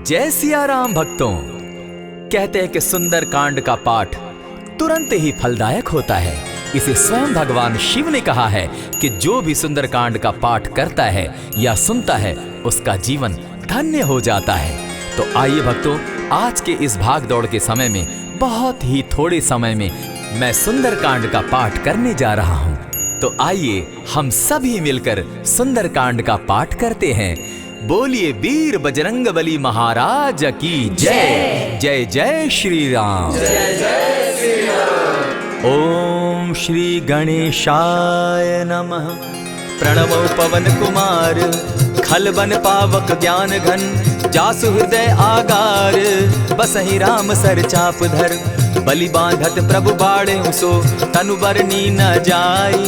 जय सिया राम भक्तों। कहते हैं कि सुंदर कांड का पाठ तुरंत ही फलदायक होता है। इसे स्वयं भगवान शिव ने कहा है कि जो भी सुंदर कांड का पाठ करता है या सुनता है उसका जीवन धन्य हो जाता है। तो आइए भक्तों, आज के इस भाग दौड़ के समय में बहुत ही थोड़े समय में मैं सुंदर कांड का पाठ करने जा रहा हूँ। तो आइए हम सभी मिलकर सुंदर कांड का पाठ करते हैं। बोलिए वीर बजरंगबली महाराज की जय। जय जय श्री राम। जय जय श्री राम। ओम श्री गणेशाय नमः। प्रणवो पवन कुमार खलबन पावक ज्ञान घन, जासु हृदय आगार बसहि राम सर चाप धर। बलि बांधत प्रभु बाढ़े सो तनु बरनी न जाई,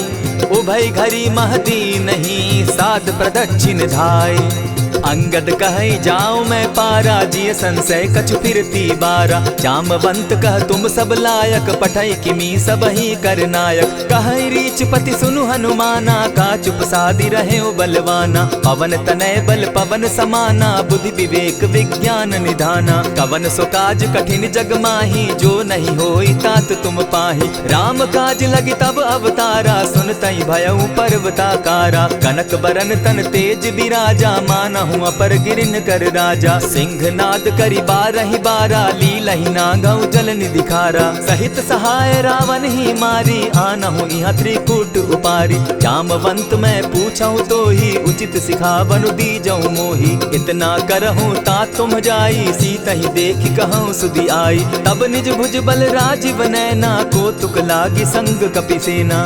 उभय घरी महदी नहीं साध प्रदक्षिण धाई। अंगद कहे जाऊं मैं पारा, जिय संशय कछु फिरती बारा। जामवंत कह तुम सब लायक, पठय किमी सब ही कर नायक। कहे रीच पति सुनु हनुमाना, का चुप सादी रहे बलवाना। पवन तनय बल पवन समाना, बुद्धि विवेक विज्ञान निधाना। कवन सो काज कठिन जग माही, जो नहीं होई तात तुम पाही। राम काज लगी तब अवतारा, सुनतई भयउ पर्वताकारा। कनक बरन तन तेज बिराजा, माना अपर गिरिन कर राजा। सिंह नाद करी बारहि बारा, लीलहि नागौ जल निधि खारा। सहित सहाय रावण ही मारी, आनहु इहाँ त्रिकूट उपारी। जामवंत मैं पूछऊं तो ही, उचित सिखावनु दीजऊं मोही। इतना करहूं ता तुम जाई, सीतहि देखि कहूं सुधि आई। तब निज भुज बल राजीव नैना, को तुक लागी संग कपिसेना।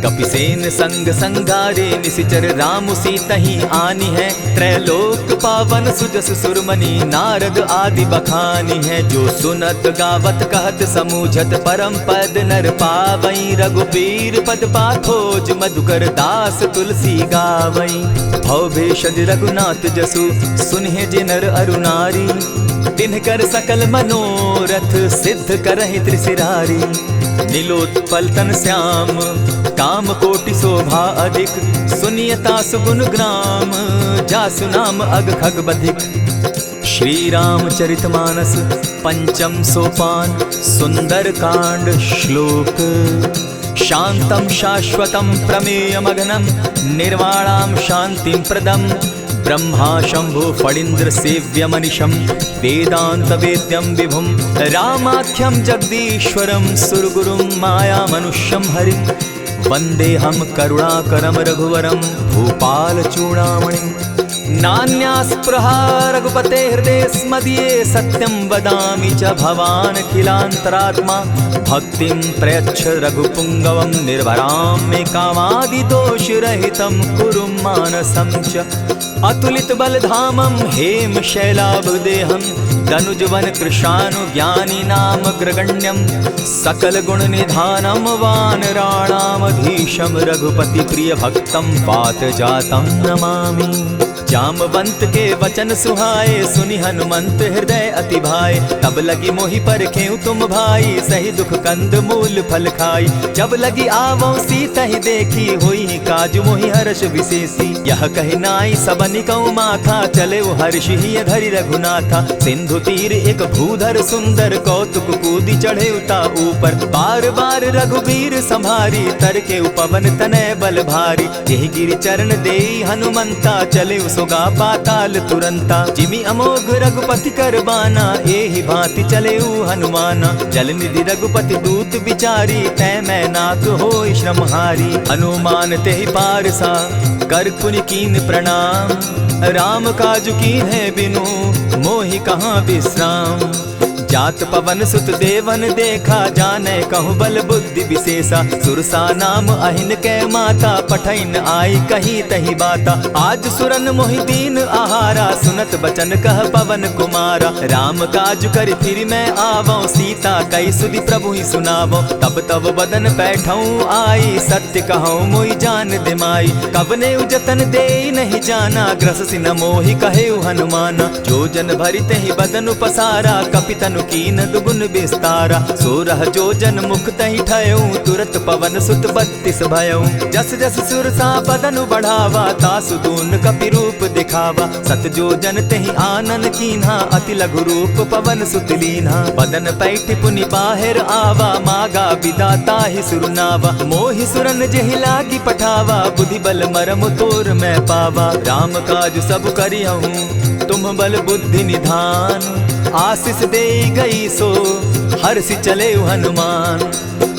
कपिसेन संग संगारे, निशिचर राम सीतहि आनी है। त्रैलोक पावन सुजस सुरमणि, नारद आदि बखानी है। जो सुनत गावत कहत समूझत, परम पद नर पावई। रघुबीर पद पाखोज, मधुकर दास तुलसी गावई। भव भेषज रघुनाथ जसु, सुनहि जे नर अरु नारी। तिनकर सकल मनोरथ, सिद्ध करहि त्रिशिरारी। नीलोत्पल तन श्याम, काम कोटि शोभा अधिक। सुनियता सुगुन ग्राम, जासु नाम अग खग बधिक। श्री रामचरित मानस पंचम सोपान, सुंदर कांड श्लोक। शांतम शाश्वतम प्रमेयमग्नं, निर्वाणां शांतिं प्रदम्। ब्रह्मा शंभु फणीन्द्र सेव्य मनीषम, वेदांत वेद्यम विभुम। रामाख्यम जगदीश्वरम, सुरगुरुम माया मनुष्यम हरिम। वंदे हम करुणाकरम रघुवरम, भूपाल चूड़ामणिम। नान्यास्पृहा रघुपते हृदय स्मदीये, सत्यं वदामि च भवान् खिलान्तरात्मा। भक्तिं प्रयच्छ रघुपुंगवं, निर्भरां मे कामादिदोषरहितं। कुरु मानसं च अतुलित बलधामं, हेम शैलाभदेहं। धनुजवन कृशानु ज्ञानी नाम ग्रगण्यं। सकल गुण निधानं, वानराणामधीशं। रघुपति प्रिय भक्तं, पात जातं नमामि। जामवंत के वचन सुहाए, सुनि हनुमंत हृदय अति भाए। तब लगी मोहि परखेउ तुम भाई, सही दुख कंद मूल फल खाई। जब लगी आवो सीतहि देखी, होई काज मोहि हर्ष विशेषी। यह कहि नाई सबनि कौ माथा, चले हर्षि हिय धरि रघुनाथा। सिंधु तीर एक भूधर सुंदर, कौतुक कूदी चढ़े उता ऊपर। बार बार रघुबीर संभारी, तर के उपवन तनय बल भारी। यही गिरि चरण देई हनुमंता, चले सोगा पाताल तुरंता। जिमि अमोघ रघुपति कर बाना, एहि भांति चले हनुमाना। जल निधि रघुपति दूत विचारी, तै मैं नाथ होई श्रमहारी। हनुमान तेहि पारसा, कर पुनि कीन प्रणाम। राम काज कीन है बिनु, मोहि कहाँ विश्राम। जात पवन सुत देवन देखा, जाने कहूँ बल बुद्धि विशेषा। सुरसा नाम अहिन कै माता, पठैन आई कही तही बाता। आज सुरन मोहि दीन आहारा, सुनत बचन कह पवन कुमारा। राम काज कर फिर मैं आवऊं, सीता कई सुधि प्रभु ही सुनावो। तब तब बदन बैठऊं आई, सत्य कहूँ मोहि जान दिमाई। कबने उजतन दे नहीं जाना, ग्रस सिन मोहि कहे हनुमाना। जो जन भरित ही बदन पसारा, कपितन धनु कीन दुगुन विस्तारा। 16 जोजन मुख तहि ठयऊ, तुरत पवन सुत 32 भयऊ। जस जस सुरसा बदनु बढ़ावा, तासु दून कपि रूप दिखावा। 7 जोजन तेहि आनन कीन्हा, अति लघु रूप पवन सुत लीन्हा। बदन पैठ पुनि बाहिर आवा, मागा बिदा ताहि सुरनावा। मोहि सुरन जेहि लागी पठावा, बुद्धि बल मरम तोर मैं पावा। राम काज सब करियहूँ, तुम बल बुद्धि निधान। आशीष दे गई सो हर्षि चले हनुमान।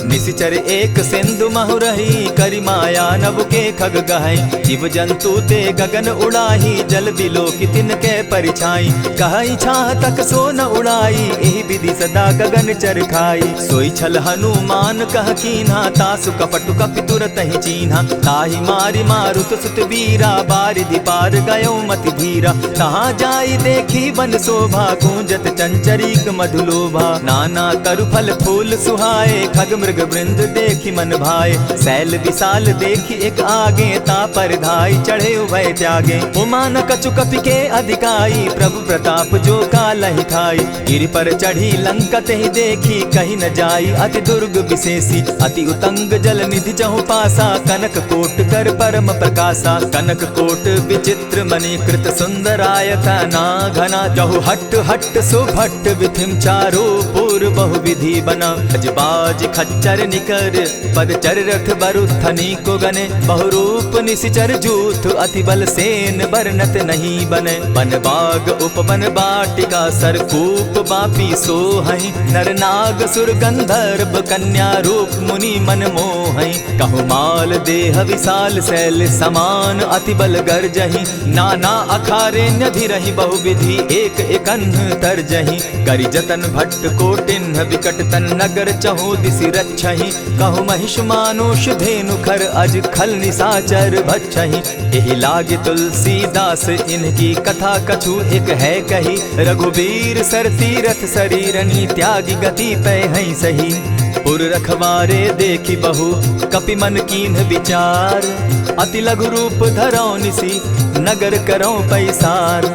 निशिचर एक सिंधु महु रही, करि माया नभ के खग गहई। जीव जंतु ते गगन उड़ाही, जल बिलो की तिनके परिछाई। कहई छाह तक सो न उड़ाई, एहि विधि सदा गगन चर खाई। सोई छल हनुमान कह कीन्हा, तासु कपटु कपि तुरत ही चीन्हा। ताहि मारि मारुत सुत वीरा, बारिधि पार गयो मति धीरा। तहाँ जाई देखी वन शोभा, गूंजत चंचरीक मधुलोभा। नाना तरु फल फूल सुहाए, खग मृग वृंद देखी मन भाए। सैल विशाल देखी एक आगे, ता पर धाई चढ़े उभय त्यागे। उमान कछु कपि के अधिकाई, प्रभु प्रताप जो कालहि खाई। गिरि पर चढ़ी लंका तेहि देखी, कहीं न जाई अति दुर्ग विशेषी। अति उतंग जल निधि चहु पासा, कनक कोट कर परम प्रकाशा। कनक कोट विचित्र मणि कृत सुंदरायता ना घना। जहु हट हट सुभट विधिम चारो पूर बहु विधि बना। अजबाज खच्चर निकर पद चर रथ बरुथनी को गने। बहुरूप निशिचर जूथ, अति बल सेन बरनत नहीं बने। बन बाग उपवन बाटिका, सरकूप बापी सोहई। नर नाग सुर गंधर्व कन्या रूप, मुनि मन मोहई। कहु माल देह विशाल शैल समान, अति बल गर्जही। नाना अखारे न्यधिरहि बहुविधि, एक एकन्ह तरजही। करि जतन भट्ट कोटिन्ह, विकट तन नगर चहु दिसि रक्षहि। कहु महिष मानुष धेनु खर, अज खल निशाचर भक्षहि। एहि लागे तुलसीदास, इनकी कथा कछु एक है कही। रघुबीर सर तीरथ शरीरनी, त्यागी गति पै हई सही। पुर रखवारे देखी बहु, कपि मन कीन्ह विचार। अति लघु रूप धरौ निसी, नगर करौ पैसार।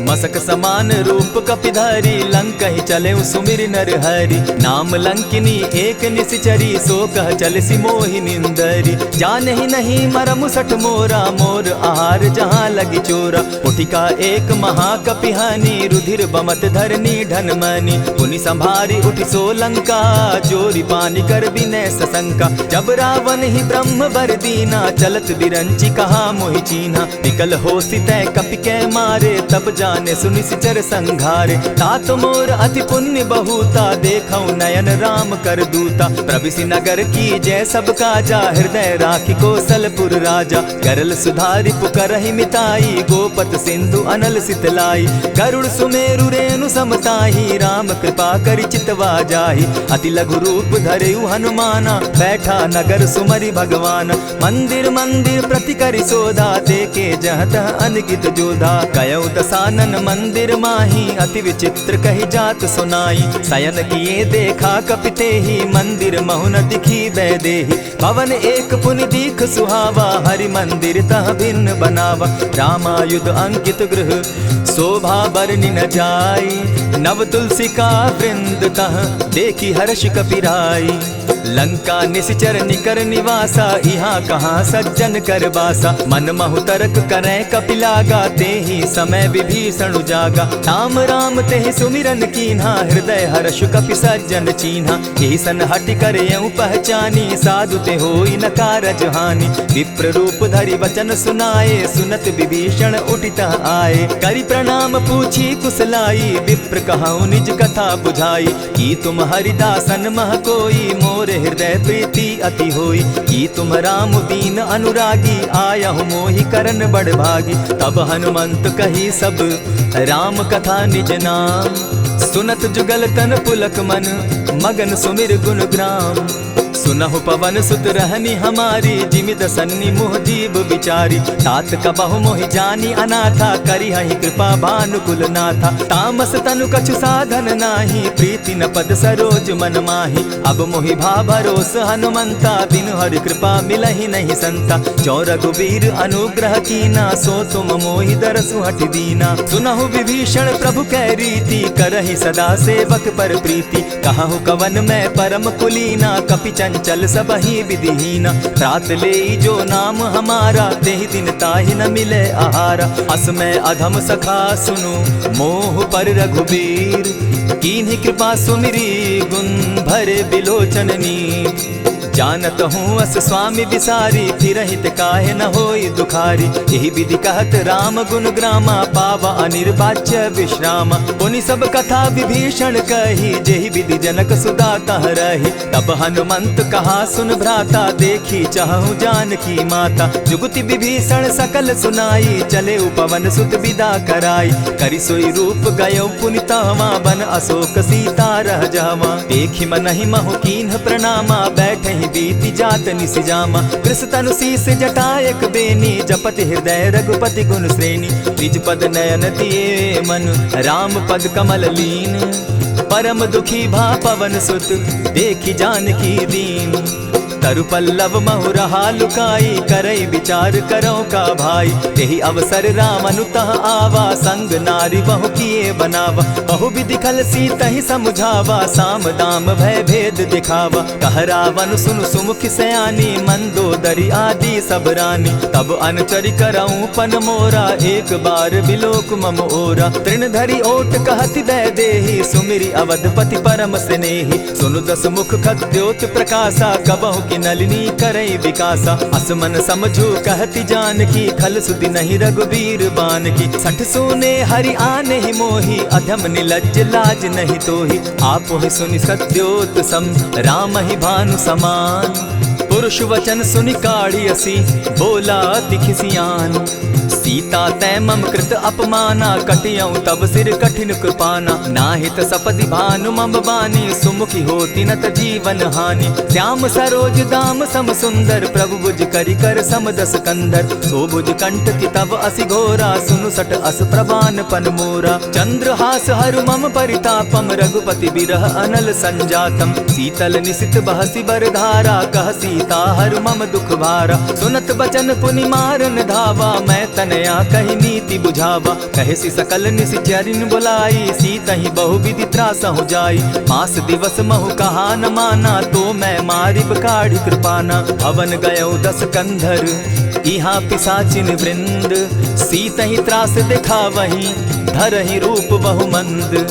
मसक समान रूप कपिधारी, लंकहि चले सुमिर नर हरि। नाम लंकिनी एक निशिचरी, सो कह चल सी मोहि निंदरी। जानहि नहीं मरम सठ मोरा, मोर आहार जहाँ लगी चोरा। उठिका एक महाकपिहानी, रुधिर बमत धरनी ढन मनी। पुनि संभारी उठि सो लंका, जोरी पानी कर बिनै सशंका। जब रावण ही ब्रह्म बर दीना, चलत बिरंची कहा मोहि चीन्हा। निकल होसी तै कपि कै मारे, तब जाने सुनिशिचर संघारे। तात मोर अति पुण्य बहुता, देखौ नयन राम कर दूता। प्रविशि नगर की जय सब काजा, हृदय राखी कौशलपुर राजा। करल सुधारि पुकरहि मिताई, गोपत सिंधु अनल सितलाई। गरुड़ सुमेरु रेणु समताही, राम कृपा करि चितवा जाहि। अति लघु रूप धरेउ हनुमाना, बैठा नगर सुमरि भगवान। मंदिर मंदिर प्रति करि सोधा, देखे जहत अनगित जोधा। कयौ दसानन मंदिर माही, अति विचित्र कही जात सुनाई। शयन किए देखा कपिते ही, मंदिर महु न दिखी वैदेही। भवन एक पुनि दीख सुहावा, हरि मंदिर तह भिन्न बनावा। रामायुध अंकित गृह, शोभा बरनि न जाई। नव तुलसी का वृंद तह, देखी हर्ष कपिराई। लंका निशिचर निकर निवासा, यहाँ कहाँ सज्जन कर बासा। मन महु तरक करै कपिलागा, तेहि समय विभीषण जागा। राम राम तेहि सुमिरन कीन्हा, हृदय हर्ष कपि सज्जन चीन्हा। एहि सन हटि कर यूं पहचानी, साधु ते होई न कारज हानि। विप्र रूप धरि वचन सुनाए, सुनत विभीषण उठितः आए। करि प्रणाम पूछी कुशलाई, विप्र कहऊँ निज कथा बुझाई। की तुम हरिदासन मह कोई, मोर हृदय प्रीति अति होई। की तुम राम दीन अनुरागी, आयहु मोहि करन बड़ भागी। तब हनुमंत कही सब राम कथा निज नाम। सुनत जुगल तन पुलक मन, मगन सुमिर गुण ग्राम। सुनहु पवन सुत रहनी हमारी, जिमित सन्नी मुह जीव विचारी। तात कबहु मोहि जानी अनाथा, करी हहि कृपा भानुकुल नाथा। तामस तनु कछु साधन नाही, प्रीति न पद सरोज मन माही। अब मोहि भा भरोस हनुमंता, बिनु हरि कृपा मिलहि नहीं संता। जो रघुबीर अनुग्रह कीना, सो तुम मोहि दरसु हठि दीना। सुनहु विभीषण प्रभु कै रीति, करहि सदा सेवक पर प्रीति। कहु कवन मैं परम कुलीना, कपि चंचल सबहि विधिहीना। त्रात लेई जो नाम हमारा, तेहि दिन ताहि न मिले आहारा। अस मैं अधम सखा सुनु, मोह पर रघुबीर। कीन्ही कृपा सुमिरी, गुण भरे बिलोचन नीर। जानत हूँ अस स्वामी विसारी, फिरहित काहे न होई दुखारी। यही विधि कहत राम गुण ग्रामा, पावा अनिर्वाच्य विश्रामा। पुनि सब कथा विभीषण कही, जेहि विधि जनक सुदा कह रही। तब हनुमंत कहा सुन भ्राता, देखी चाहूँ जानकी माता। जुगति विभीषण सकल सुनाई, चले पवन सुत विदा कराई। करि सोई रूप गयो पुनि तहवा, बन अशोक सीता रह जावा। देखी मनहि महु कीन्ह प्रणामा, बैठहि बीति जात निसिजामा। कृष्ण तनु शीस जटायक बेनी, जपति हृदय रघुपति गुण श्रेणी। निज पद नयन दिए मन, राम पद कमल लीन। परम दुखी भा पवन सुत, देखी जानकी दीन। तरु पल्लव महु रहा लुकाई, करई विचार करो का भाई। यही अवसर राम अनुतः आवा, संग नारी बहु किए बनावा। बहु विधि खल सीतहि समझावा, साम दाम भय भेद दिखावा। कह रावण सुन सुमुखि सयानी, मंदोदरी आदि सब रानी। तब अनुचरि करऊं पन मोरा, एक बार बिलोक मम ओरा। तृण धरि ओट कहति दय देहि, सुमिरि अवधपति परम स्नेही। सुनु दस मुख खद्योत प्रकाशा, कबहु नलिनी करई विकासा। असमन समझो कहती जानकी, खल सुधि नहीं रघुबीर बान की। सठ सोने हरि आने ही मोही, अधम निलज्ज लाज नहीं तोही। आपो ही सुनि सत्योत सम, राम ही भानु समान। पुरुष वचन सुनि काढ़ी असी, बोला अति खिसियान। सीता तै मम कृत अपमाना, कटियऊं तब सिर कठिन कृपाना। नाहित सपदि भानु मम बानी, सुमुखी होती नत जीवन हानि। श्याम सरोज दाम सम सुंदर, प्रभु बुझ करि कर सम दस कंधर। सो बुझ कंठ की तब असि घोरा, सुनु सट अस प्रवान पन मोरा। चंद्रहास हरु मम परितापम, रघुपति बिरह अनल संजातम। शीतल निशित बहसी बरधारा, कह सीता हरु मम दुख भारा। सुनत बचन पुनि मारन धावा, मैं तनया कही नीति बुझावा। कहे सकल निशिचरिन बुलाई, सीतहि बहु विधि त्रास हो जाई। मास दिवस महु कहा न माना, तो मैं मारिब काढ़ी कृपाना। भवन गयो दस कंधर, इहाँ पिशाचिन वृंद। सीतहि त्रास दिखावहि, धरहि रूप बहु मंद।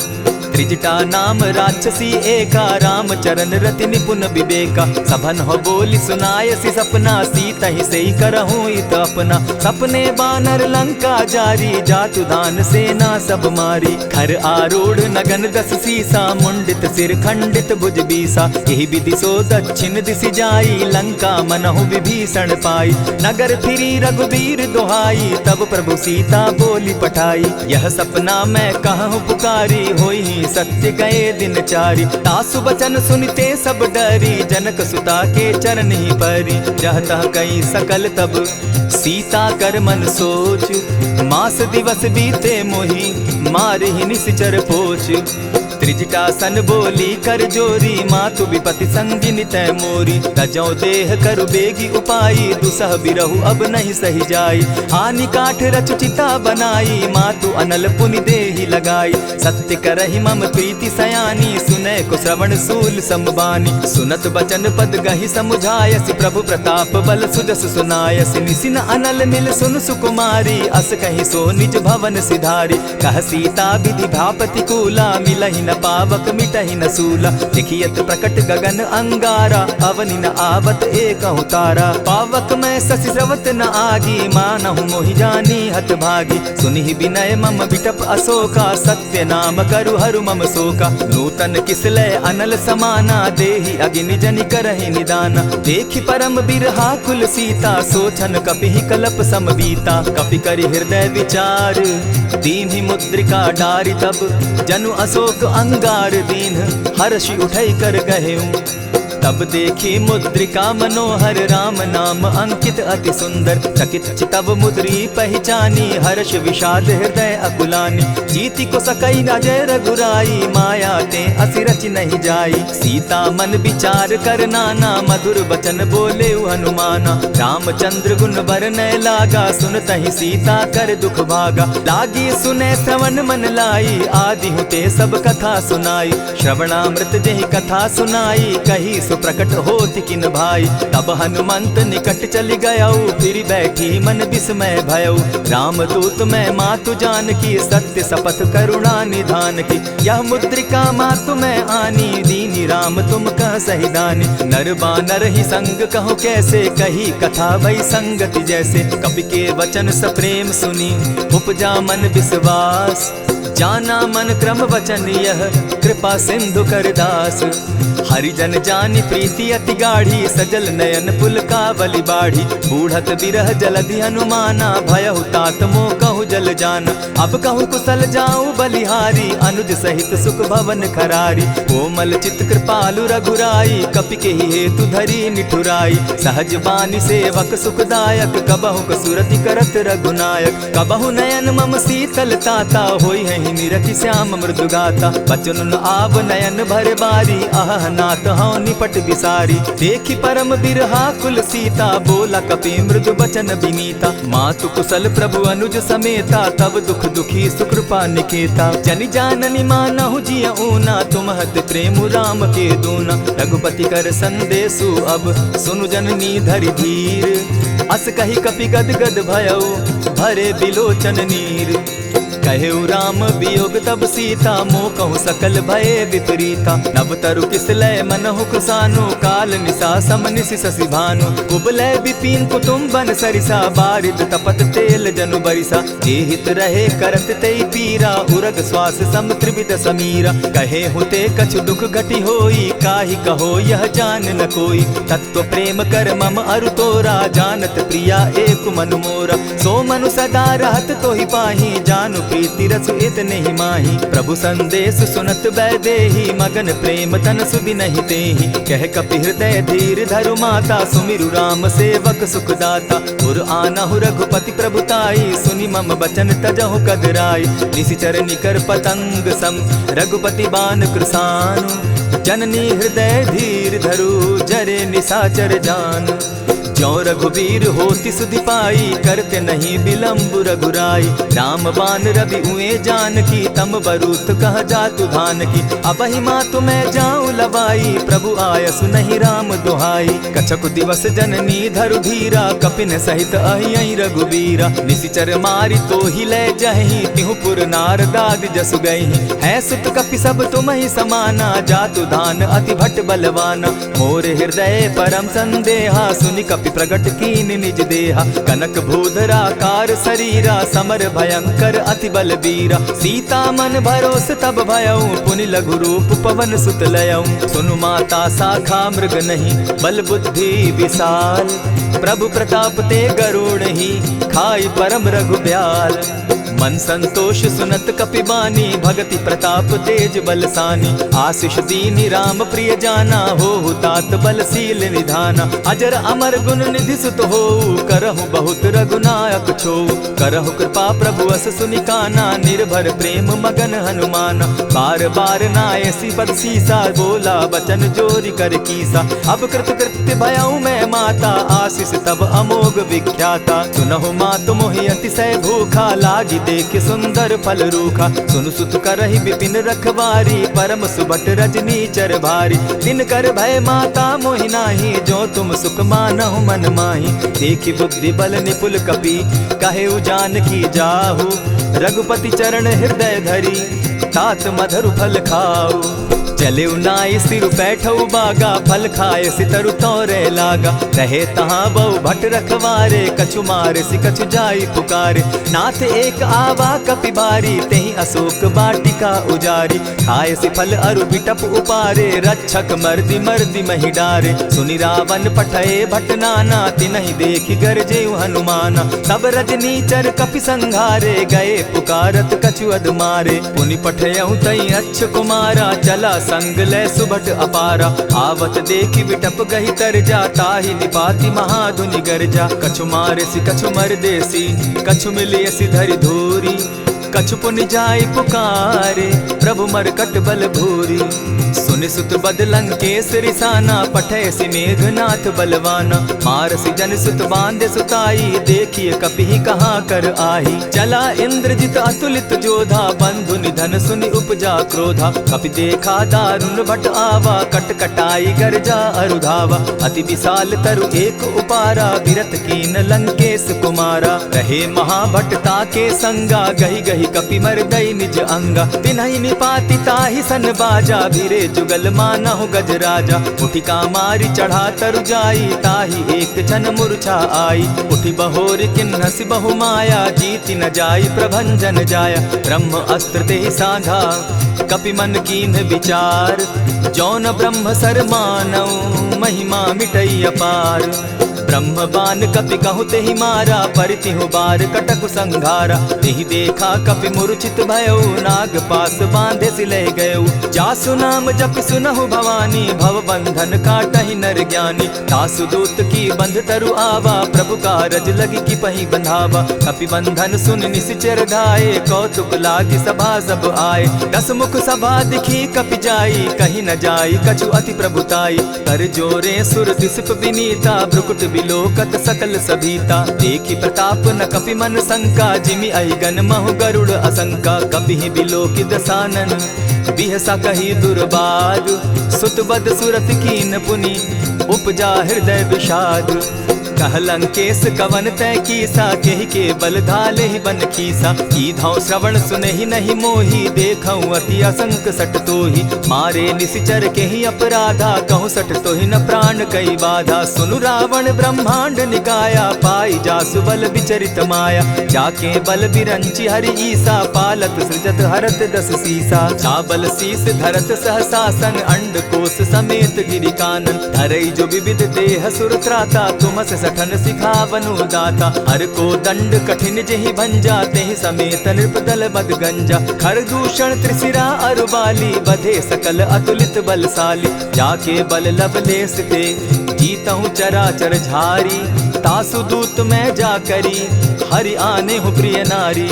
त्रिजटा नाम राक्षसी एका, राम चरण रति निपुण विवेका। सभन हो बोली सुनायसी सपना, सीतहि सेई करहूँ इत अपना। सपने बानर लंका जारी, जातु दान सेना सब मारी। खर आरूढ़ नगन दस सीसा, मुंडित सिर खंडित भुज बीसा। यही विधि सो दक्षिण दिशि जाई, लंका मनहु विभीषण पाई। नगर फिरी रघुबीर दुहाई, तब प्रभु सीता बोली पठाई। यह सपना मैं कहूँ पुकारी, होई सत्य गए दिन चारी। तासु बचन सुनते सब डरी, जनक सुता के चरण ही परी। जहता कई सकल तब सीता कर मन सोच, मास दिवस बीते मोही, मारे ही निश्चर पोच। त्रिजटा सन बोली कर जोरी, मातु विपति संगिनी तै मोरी। तजौ देह करु बेगी उपाई, दुसह बिरहु अब नहीं सही जाई। हानि काठ रच चिता बनाई, मातु अनल पुनि देहि लगाई। सत्य करहि मम प्रीति सयानी, सुनै को श्रवण सूल समबानी। सुनत बचन पद गहि समुझायसि, प्रभु प्रताप बल सुजस सुनायसि। निसिन अनल मिल सुन सुकुमारी, अस कहि सो निज भवन सिधारी। कह सीता विधि भापति कूला, मिलहि न पावक मिटहि न सूला। लिखियत प्रकट गगन अंगारा, अवनि न आवत एकहु तारा। पावक मैं शशि स्रवत न आगी, मानहु मोहि जानी हत भागी। सुनिहि विनय मम बिटप अशोका, सत्य नाम करु हरु मम शोका। नूतन किसलय अनल समाना, देहि अगिनि जनि करहि निदाना। देखि परम बिरहा कुल सीता, सोचन कपिहि कलप सम बीता। कपि करि हृदय विचार, दीन्हि मुद्रिका डारि। तब जनु अशोक अंगार दीन, हर्षि उठै कर गहेऊ। तब देखी मुद्रिका मनोहर राम नाम अंकित अति सुंदर। चकित चितव मुद्री पहचानी हर्ष विषाद हृदय अकुलानी। जीति को सकई न जय रघुराई माया ते असि रचि नहीं जाई। सीता मन विचार कर नाना मधुर बचन बोले हनुमाना। रामचंद्र गुण बरनय लागा सुनतहि सीता कर दुख भागा। लागी सुने श्रवण मन लाई आदि हुते सब कथा सुनाई। श्रवणामृत जेहि कथा सुनाई कही सुप्रकट होति किन भाई। तब हनुमंत निकट चली गयऊ फिर बैठी मन विस्मय भयऊ। रामदूत मैं मातु जान की सत्य शपथ करुणा निधान की। यह मुद्रिका मातु मैं आनी दीनी राम तुम कह सही दानी। नर बानर ही संग कहो कैसे कही कथा भई संगति जैसे। कपि के वचन सप्रेम सुनी उपजा मन विश्वास। जाना मन क्रम वचन यह कृपा सिंधु कर दास। हरिजन जानी प्रीति अति गाढ़ी सजल नयन पुलकावली बाढ़ी। बूढ़त बिरह जलधि हनुमाना भयहु तात मोह कहु जल जाना। अब कहु कुशल जाऊं बलिहारी अनुज सहित सुख भवन खरारी। कोमल चित कृपालु रघुराई कपि के ही हेतु धरी निठुराई। सहज बानी सेवक सुखदायक कबहु कसुरति करत रघुनायक। कबहु नयन मम शीतल ताता होई है निरखि श्याम मृदु गाता। बचन आब नयन भर बारी आह नाथ हूँ निपट बिसारी। देखी परम बिरहा कुल सीता बोला कपि मृदु बचन विनीता। मातु कुशल प्रभु अनुज समेता तब दुख दुखी सुकृपा निकेता। जनि जाननी मानहु जिय ऊना तुम्हत प्रेम राम के दूना। रघुपति कर संदेशु अब सुनु जननी धरि धीर। अस कही कपि गद गद भयऊ भरे बिलोचन नीर। कहेउ राम वियोग तब सीता मोह कहूँ सकल भये विपरीता। नव तरु किस लय मनहु कुसानु काल निशा समनिशि शशि भानु। कुबलय विपिन कुटुम्बन सरिसा बारिद तपत तेल जनु बरिसा। जे हित रहे करत तेई पीरा उरग श्वास सम त्रिविध समीरा। कहे हुते कछु दुख घटी होई काहि कहो यह जान न कोई। तत्व प्रेम कर मम अरु तोरा जानत प्रिया एक मनु मोरा। सो मनु सदा रहत तोहि पाही जानु प्रीति रसु इतने ही माही। प्रभु संदेश सुनत बैदेही मगन प्रेम तन सुधि नहीं तेहि। कह कपि हृदय धीर धरु माता सुमिरु राम सेवक सुखदाता। उर आनहु रघुपति प्रभुताई सुनि मम बचन तजहु कदराई। निशिचर निकर पतंग सम रघुपति बान कृसानु। जननी हृदय धीर धरु जरे निशाचर जान। ज्यों रघुवीर होति सुधि पाई करते नहीं विलम्ब रघुराई। राम बान रवि उए जान की तम बरूत कह जातु धान की। अबहि मातु मैं जाऊं लवाई प्रभु आयसु नहीं राम दुहाई। कछक दिवस जननी धरु धीरा कपिन सहित अहियहि रघुवीरा। निशिचर मारी तो ही ले जहि तिहु पुर नार दाग जसु गई। है सुत कपि सब तुम ही समाना जातु धान अति भट बलवाना। मोर हृदय परम संदेहा सुनि कपि प्रगट कीन निज देहा। कनक भूधराकार शरीरा समर भयंकर अति बलबीरा। सीता मन भरोस तब भयऊ पुनि लघु रूप पवन सुत लयऊ। सुनु माता शाखा मृग नहीं बल बुद्धि विशाल। प्रभु प्रताप ते गरुड़ ही खाई परम रघु ब्याल। मन संतोष सुनत कपि बानी भगति प्रताप तेज बलसानी। आशीष दीनी राम प्रिय जाना हो तात बलशील निधाना। अजर अमर गुण निधि सुत हो करहु बहुत रघुनायक छो। करहु कृपा प्रभु अस सुनि काना निर्भर प्रेम मगन हनुमाना। बार बार नायसी पद सीसा बोला बचन जोरी कर कीसा। अब कृत कृत्य भयऊ मैं माता आशीष तब अमोघ विख्याता। सुनहु मातु मोहि अतिशय भूखा लागी देख सुंदर फल रूखा। सुन सुत करहि विपिन रखवारी परम सुबट रजनी चर भारी। दिन कर भय माता मोहि नाही जो तुम सुख मानहु मन माही। देखि बुद्धि बल निपुल कपि कहेउ जानकी जाहु। रघुपति चरण हृदय धरी तात मधुर फल खाऊ। चले नाई सिर बैठऊ बागा फल खाए सितरु तोरे लागा। रहे तहाँ बहु भट रखवारे कछु मारे सि कछु जाई पुकारे। नाथ एक आवा कपि बारी तेहि अशोक बाटिका उजारी। खाए सि फल अरु बिटप उपारे रक्षक मर्दि मर्दि महि डारे। सुनि रावण पठये भट नाना तिनहि देखि गरजेउ हनुमाना। तब रजनीचर कपि संघारे गए पुकारत कछु अध मारे। पुनि पठयउ तई अच्छ कुमारा चला संग ले सुभट अपारा। आवत देखी विटप गही तर जा, ताहि निपाति महाधुनि गर्जा। कछु मारेसी कछु मर देसी, कछु मिलियसी धरि धूरी। कछु पुनि जाय पुकारे, प्रभु मरकट बल भूरी। सुनि सुत बद लंकेश रिसाना, पठैसी मेघनाथ बलवाना। मारसी जन सुत बांधे सुताई, देखिए कपि कहाँ कर आही। चला इंद्रजित अतुलित जोधा, बंधु निधन सुनि उपजा क्रोधा। कपि देखा दारुण भट आवा, कट कटाई गर्जा अरुधावा। अति विशाल तरु एक उपारा, विरत कीन लंकेश कुमारा। रहे महाभट्टा के संगा, गही गही कपि मर्दई निज अंगा। तिन्हि निपाति ताहि सन बाजा, भीरे जुगल मानहु गजराजा। उठिका मारी चढ़ा तरु जाई, ताहि एक क्षण मूर्छा आई। उठि बहोर किन्हसि बहु माया, जीति न जाई प्रभंजन जाया। ब्रह्म अस्त्र तेहि साधा, कपि मन कीन्ह विचार। जौन ब्रह्म सर मानऊ, महिमा मिटई अपार। ब्रह्म बान कपि कहु तेहि मारा, परितिहु बार कटकु संघारा। तेहि देखा कपि मूर्छित भयउ, नाग पास बांधे सिले गयउ। जासु नाम जपि सुनहु भवानी, भव बंधन काटहि नर ज्ञानी। तासु दूत की बंध तरु आवा, प्रभु कारज लगी की पहि बंधावा। कपि बंधन सुन निसिचर धाये, कौतुक लागी सभा सब आए। दस मुख सभा दिखी कपि जाई, कहीं न जाई कछु अति प्रभुताई। कर जोरे सुर दिसप विनीता, भ्रुकुट बिलोकत सकल सभीता। देखी प्रताप न कपि मन शंका, जिमि अहिगन महु गरुड़ असंका। कपि बिलोकि दसानन, बिहसा कही दुर्बाद। सुत बद सुरत कीन पुनि, उपजा हृदय विषाद। कह लंकेश कवन तय कीसा, केहि के बल धाले ही बन खीसा। कीधौ श्रवण सुनहि नहीं मोही, देखऊं अति असंक सट तोही। मारे निसिचर केहि अपराधा, कहूँ सट तोहि न प्राण कई बाधा। सुनु रावण ब्रह्मांड निकाया, पाई जासु बल विचरित माया। जाके बल बिरंचि हरि ईसा, पालत सृजत हरत दस सीसा। चाबल शीस धरत सहसासन, अंड कोश समेत गिरि कानन। धरई जो विविध देह सुर त्राता, तुमस सठन सिखावनु दाता। हर को दंड कठिन जेहि भंजा, तेहि समेत नृपदल बद गंजा। खर दूषण त्रिशिरा अरुबाली, बधे सकल अतुलित बलशाली। जाके बल लवलेस ते, जीतहु चराचर झारी। तासु दूत मैं जा करी, हरि आने हूँ प्रिय नारी।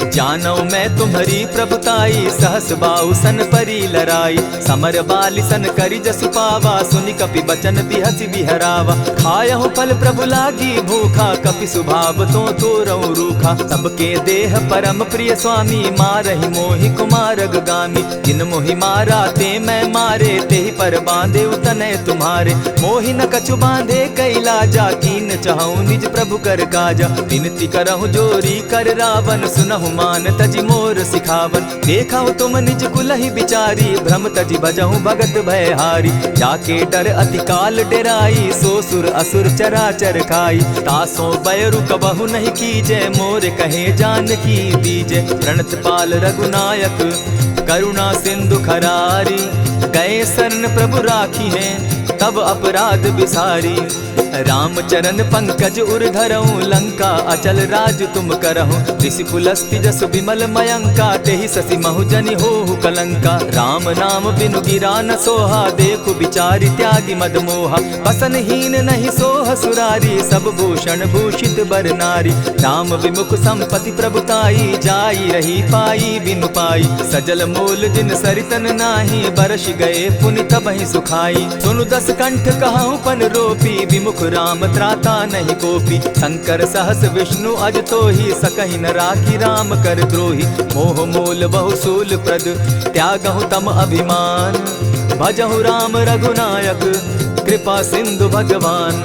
जानौ मैं तुम्हारी प्रभुताई, सहस बाहु सन परी लराई। समर बाली सन करि जसु पावा, सुनि कपि बचन बिहसि बिहरावा। खायहु फल प्रभु लागी भूखा, कपि सुभाव तो तोरहु रूखा। सबके देह परम प्रिय स्वामी, मारहि मोहि कुमारग गामी। जिन मोहि मारा ते मैं मारे, तेहि पर बांधे उतने तुम्हारे। मोहि न कछु बांधे कैलाजा, कीन चाहूं निज प्रभु कर काजा। विनती करहु जोरी कर रावण, सुनहु मान तजि मोर सिखावन। देखहु तुम निज कुलहि बिचारी, भ्रम तजि भजहु भगत भयहारी। जाके डर अति काल डेराई, सो सुर असुर चराचर खाई। तासो बैरु कबहु नहीं कीजे, मोर कहे जानकी दीजे। प्रणत पाल रघुनायक, करुणा सिंधु खरारी। गए शरण प्रभु राखी हैं, तब अपराध बिसारी। राम चरण पंकज उर धरऊं, लंका अचल राज तुम करहूं। ऋषि पुलस्ति जसु विमल मयंका, तेहि ससि महु जनि होहु कलंका। राम नाम बिनु गिरा न सोहा, देखु बिचारी त्यागी मद मोहा। बसनहीन नहीं सोह सुरारी, सब भूषण भूषित बर नारी। राम विमुख संपति प्रभुताई, जाई रही पाई बिनु पाई। सजल मोल जिन सरितन नाही, बरस गए पुनि तबहि सुखाई। सुनु दस कंठ कहूँ पन रोपी, विमुख राम त्राता नहीं कोपी। शंकर सहस विष्णु अज तोहि, सकहि न राखी राम कर द्रोही। मोह मूल बहु सूल प्रद, त्यागहु तम अभिमान। भजहु राम रघुनायक, कृपा सिंधु भगवान।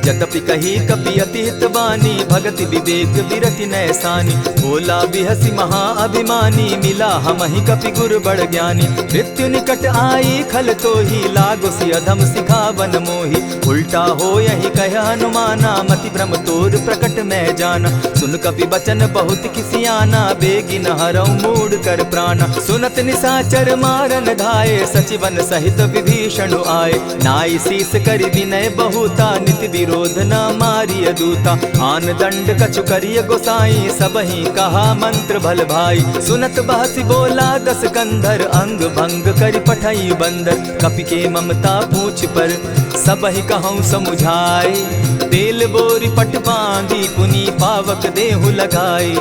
जतपि कही कपि अति हितवानी, भगति विवेक विरति नैसानी। बोला बिहसि महा अभिमानी, मिला हमहि कपि गुर बड़ ज्ञानी। मृत्यु निकट आई खल तोहि, लागो सि अधम सिखावन मोहि। उल्टा हो यही कह हनुमाना, मति भ्रम तोर प्रकट मैं जाना। सुन कपि बचन बहुत किसियाना, बेगी न हरऊ मूड कर प्राणा। सुनत निसाचर मारन धाये, सचिवन सहित विभीषण आए। नाई शीस करि विनय बहुता, नित विरोध न मारिय दूता। आन दंड कछु करिय गोसाई, सबहि कहा मंत्र भल भाई। सुनत बहसी बोला दस कंधर, अंग भंग करि पठई बंदर। कपि के ममता पूछ पर, सबहि कहूँ समुझाए। तेल बोरी पट बांधी, पुनि पावक देहु लगाई।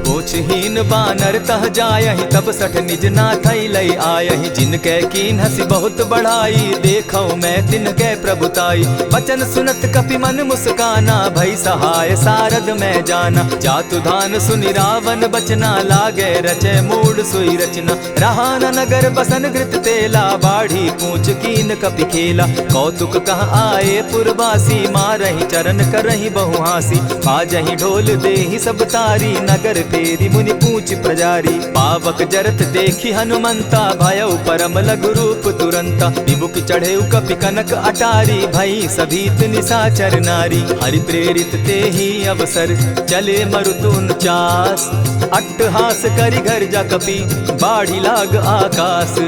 पोछहीन बानर तह जायहि, तब सठ निज नाथई लई आयहि। जिनके कीन हसी बहुत बढ़ाई, देखौ मैं तिनके प्रभुताई। बचन सुनत कपि मन मुस्काना, भई सहाय सारद में जाना। जातु धान सुनि रावण बचना, लागे रचे मूड सोई रचना। रहा न नगर बसन घृत तेला, बाढ़ी पूछ कीन कपि खेला। कौतुक कह आए पुरवासी, मारहि चरण करहि बहु हासी। बाजहि ढोल देहि सब तारी, नगर तेरी मुनि पूछ प्रजारी। पावक जरत देखी हनुमंता, भयउ परम लघु रूप तुरंता। विमुख चढ़े कपि कनक अटारी, भई सभीत निशाचर नारी। हरि प्रेरित ते ही अवसर, चले मरुतुन चास। अट्टहास करि घर जा कपि, बाढ़ी लाग आकाश।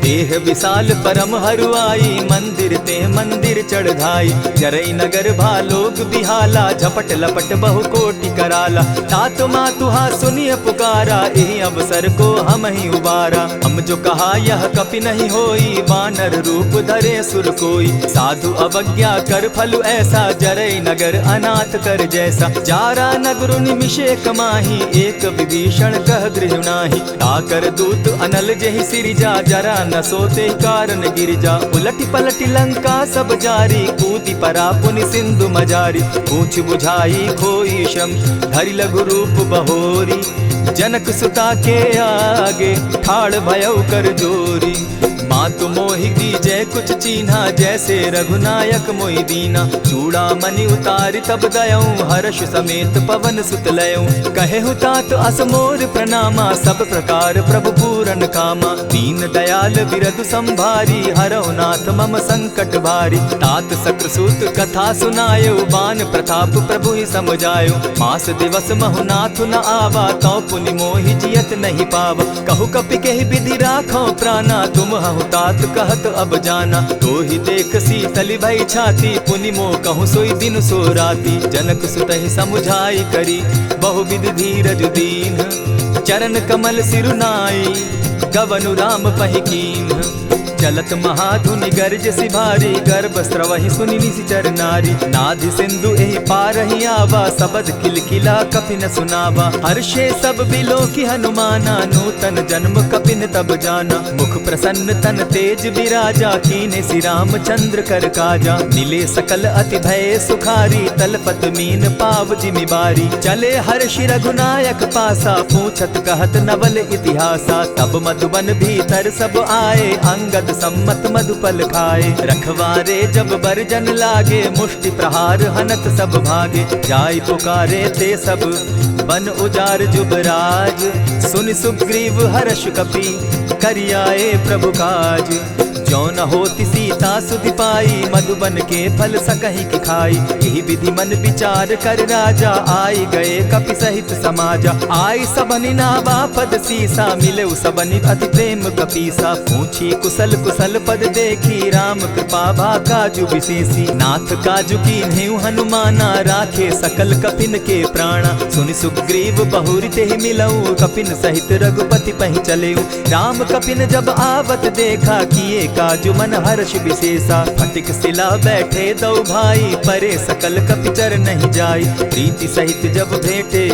देह विशाल परम हरुआई, मंदिर ते मंदिर चढ़ाई। जरई नगर भालोग बिहाला, झपट लपट बहु कोटि कराला। तात मातुहा सुनिय पुकारा, एहि अवसर को हम ही उबारा। हम जो कहा यह कपि नहीं होई, वानर रूप धरे सुर कोई। साधु अवज्ञा कर फल ऐसा, जरई नगर अनाथ कर जैसा। जारा नगरु निमिषे कमाही, एक विभीषण कह गृह नाही। ताकर दूत अनल जेहि सिरिजा, जरा न सोते कारण गिरजा। उलटी पलटी लंका सब जारी, कूदी परा पुनि सिंधु मजारी। पूछ बुझाई खोई श्रम, धरि लघु रूप बहोरी। जनक सुता के आगे, ठाड़ भयउ कर जोरी। मातु मोहि दीजै कुछ चीन्हा, जैसे रघुनायक मोहि दीना। चूड़ा मणि उतारि तब दयऊं, हर्ष समेत पवन सुत लयऊं। कहेहु तात असमोर प्रणामा, सब प्रकार प्रभु पूरन कामा। दीन दयाल बिरधु संभारी, हरौ नाथ मम संकट भारी। तात सक्रसूत कथा सुनायो, बान प्रताप प्रभु ही समझायो। मास दिवस महु नाथ न आवा, तौ पुनि मोहि जियत नहीं पावा। कहु कपि केहि विधि राखो प्राणा, तुम हहु तात कहत अब जाना। तो ही देख शीतली भई छाती, पुनि मो कहूँ सोई दिन सो राती। जनक सुतहि समुझाई करी, बहुविधि धीरज दीन। चरण कमल सिरुनाई, गवनु राम पहि कीन। चलत महाधुनि गर्ज सिभारी, गर्भ स्रवहि सुनि निशिचर नारी। नाधि सिंधु एहि पारहि आवा, सबद किलकिला कपि न सुनावा। हर्षे सब बिलोकि हनुमाना, नूतन जन्म कपि न तब जाना। मुख प्रसन्न तन तेज विराजा, कीने श्री रामचंद्र कर काजा। मिले सकल अति भय सुखारी, तलपत मीन पाव जिमि बारी। चले हर्षि रघुनायक पासा, पूछत कहत नवल इतिहासा। तब मधुबन भीतर सब आए, अंगद सम्मत मधुपल खाए। रखवारे जब बरजन लागे, मुष्टि प्रहार हनत सब भागे। जाय पुकारे ते सब, बन उजार जुबराज। सुनि सुग्रीव हर्ष कपि, करियाए प्रभु काज। जो न होती सीता सुधि पाई, मधुबन के फल सकहि की खाई। यही विधि मन विचार कर राजा, आई गए कपि सहित समाजा। आई सबनि नावा पद सीसा, मिले सबनि अति प्रेम कपीसा। पूछी कुशल कुशल पद देखी, राम कृपा भा काजु विशेषी। नाथ काजु कीन्हेउ हनुमाना, राखे सकल कपिन के प्राणा। सुनि सुग्रीव बहुरि तेहि मिलऊ, कपिन सहित रघुपति पहि चलेऊ। राम कपिन जब आवत देखा, किए काजु मन हर्ष विशेषा। फटिक सिला बैठे दो भाई, परे सकल कपिचर नहीं जाई। प्रीति सहित जब भेटे,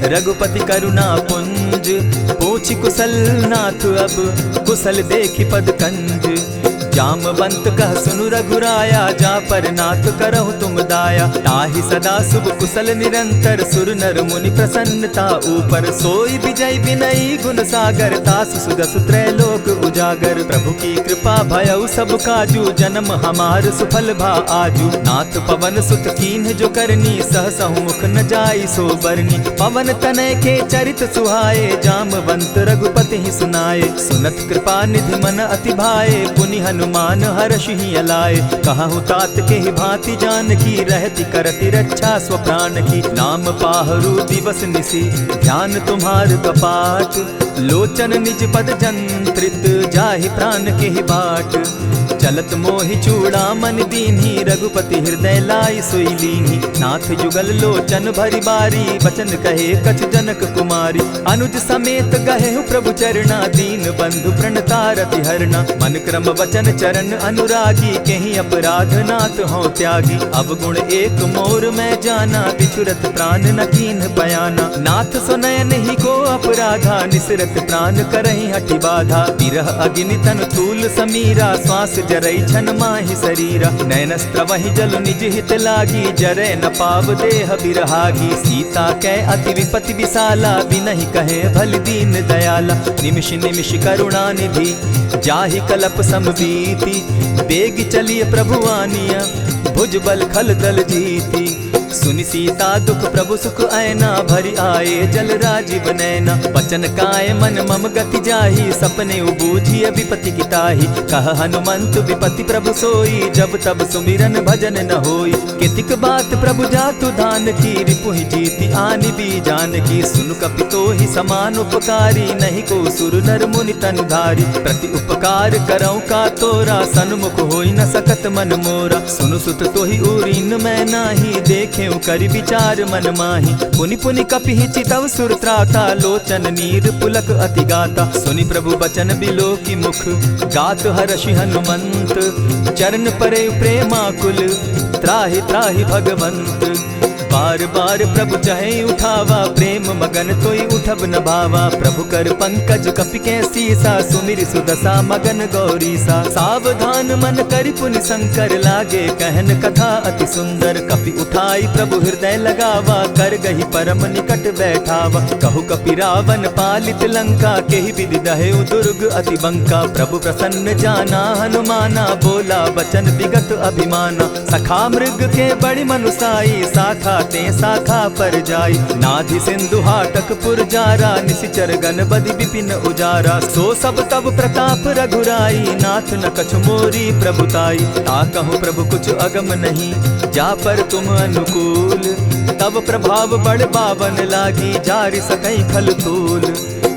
रघुपति करुणा पुंज। पूछि कुशल नाथ अब, कुशल देखि पद कंज। जामवंत कह सुनु रघुराया, जा पर नाथ करहु तुम दाया। ताहि सदा शुभ कुशल निरंतर, सुर नर मुनि प्रसन्नता ऊपर। सोई विजय विनयी गुण सागर, तासु सुदसु त्रैलोक उजागर। प्रभु की कृपा भयउ सब काजू, जन्म हमार सुफल भा आजू। नाथ पवन सुत कीन्ह जो करनी, सहसहु मुख न जाई सो बरनी। पवन तनय के चरित सुहाए, जामवंत रघुपति ही सुनाए। सुनत कृपा निधि मन अति भाए, पुनि हनुमान हर्ष ही अलाए। कहु तात के ही भांति जान की, रहती करती रक्षा स्व प्राण की। नाम पाहरु दिवस निसी, ध्यान तुम्हार कपाट। लोचन निज पद जंत्रित, जाहि प्राण के ही बाट। चलत मोहि चूड़ामन दीन्ही, रघुपति हृदय लाई सोई लीन्ही। नाथ जुगल लोचन भरी बारी, बचन कहे कछ जनक कुमारी। अनुज समेत गहे प्रभु चरणा, दीन बंधु प्रणतारति हरना। मन क्रम वचन चरण अनुरागी, कहीं अपराध नाथ हो त्यागी। अब गुण एक मोर में जाना, बिछुरत प्राण न कीन्ह बयाना। नाथ सुनयन ही को अपराधा, निसरत प्राण करहि हठि बाधा। विरह अग्नि तन तूल समीरा, श्वास जरई छन माहि शरीरा। नयन स्त्रवहि जल निज हित लागी, जरै न पाव देह बिरहागी। सीता कै अति विपति विशाला, बिनहि कहे भल दीन दयाला। निमिष निमिष करुणा निधि, जाहि कलप समबीति। बेग चलिए प्रभु आनिया, भुज बल खल दल जीती। सुनि सीता दुख प्रभु सुख ऐना, भरि आए जल राजीव नैना। वचन काय मन मम गति जाहि, सपने बूझिय विपति किताहि। कह हनुमंत विपति प्रभु सोई, जब तब सुमिरन भजन न होई। कितिक बात प्रभु जातु धान की, रिपुहि जीति आनि भी जान की। सुन कपितो ही समान उपकारी, नहीं को सुर नर मुनि तन धारी। प्रति उपकार करौ का तोरा, सन्मुख होई न सकत मन मोरा। सुनु सुत तोहि उरीन मैं नाही, देखे करि विचार मन माही। पुनि पुनि कपिहि चितव सुर त्राता, लोचन नीर पुलक अति गाता। सुनि प्रभु बचन बिलो की मुख, गात हर्षि हनुमंत। चरण परे प्रेमाकुल, त्राहि त्राहि भगवंत। बार बार प्रभु चहे उठावा, प्रेम मगन तोई उठब न भावा। प्रभु कर पंकज कपि के सीसा, सुमिर सुदशा मगन गौरीसा। सावधान मन करि पुनि शंकर, लागे कहन कथा अति सुंदर। कपि उठाई प्रभु हृदय लगावा, कर गही परम निकट बैठावा। कहु कपि रावण पालित लंका, केहि विधि दहेउ दुर्ग अति बंका। प्रभु प्रसन्न जाना हनुमाना, बोला बचन विगत अभिमाना। सखा मृग के बड़ी मनुसाई, साखा ते शाखा पर जाई। नाधि सिंधु हाटक पुरजारा, निशिचर गण बदि विपिन उजारा। सो सब तब प्रताप रघुराई, नाथ न कछु मोरी प्रभुताई। ताकहु प्रभु कुछ अगम नहीं, जा पर तुम अनुकूल। तब प्रभाव बड़ पावन लागी, जारि सकई खल तूल।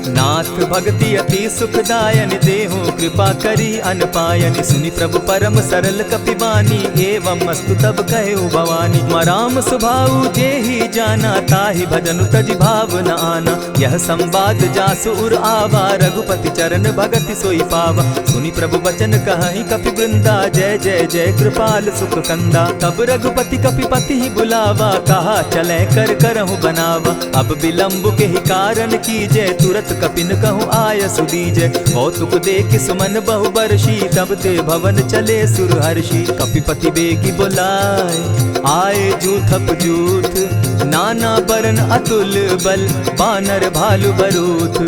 नाथ भक्ति अति सुखदायन, देहु कृपा करी अनपायन। सुनि प्रभु परम सरल कपिबानी, एवं मस्तु तब कहु भवानी। मराम सुभाऊ जेहि जाना, ताहि भजन तज भाव न आना। यह संवाद जासु उर आवा, रघुपति चरण भगति सोई पावा। सुनि प्रभु बचन कहहि कपि वृंदा, जय जय जय कृपाल सुख कंदा। तब रघुपति कपिपति ही बुलावा, कहा चले कर करहु बनावा। अब विलंब के ही कारण कीजय, तुरत कपिन कहूँ आय सुदीजय। कौतुक देख सुमन बहु बरसी, तब ते भवन चले सुर हर्षि। कपिपति बेगी बुलाए, आए जूथप जूथ। नाना बरन अतुल बल, बानर भालु बरूथ।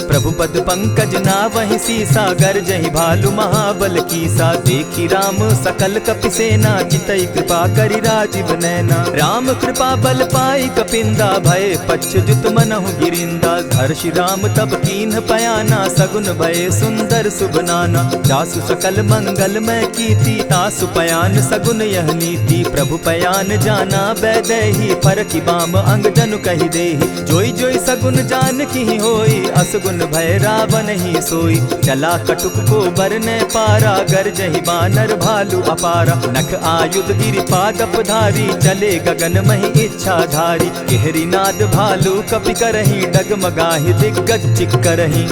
प्रभु पद पंकज नावहि सीसा, गर्जहि भालु महाबल कीसा। देखी राम सकल कपि सेना, चितई कृपा करि राजीव नैना। राम कृपा बल पाई कपिंदा, भय पच्युत मनहु गिरिंदा। हर्षि राम तब कीन्ह पयाना, सगुन भय सुंदर शुभ नाना। जासु सकल मंगल मैं कीति, तासु पयान सगुन यह नीति। प्रभु पयान जाना बैदेही, फरकि बाम अंग जनु कहि देहि। जोई जोई सगुन जान की होई, असगुन भय रावण ही सोई। चला कटुक को बरने पारा, गर्जहि बानर भालु अपारा। नख आयुध गिरि पादप धारी, चले गगन महि इच्छा धारी। केहरी नाद भालु कपि करहि, डगमगाहि दिग्गज चिक्करहि।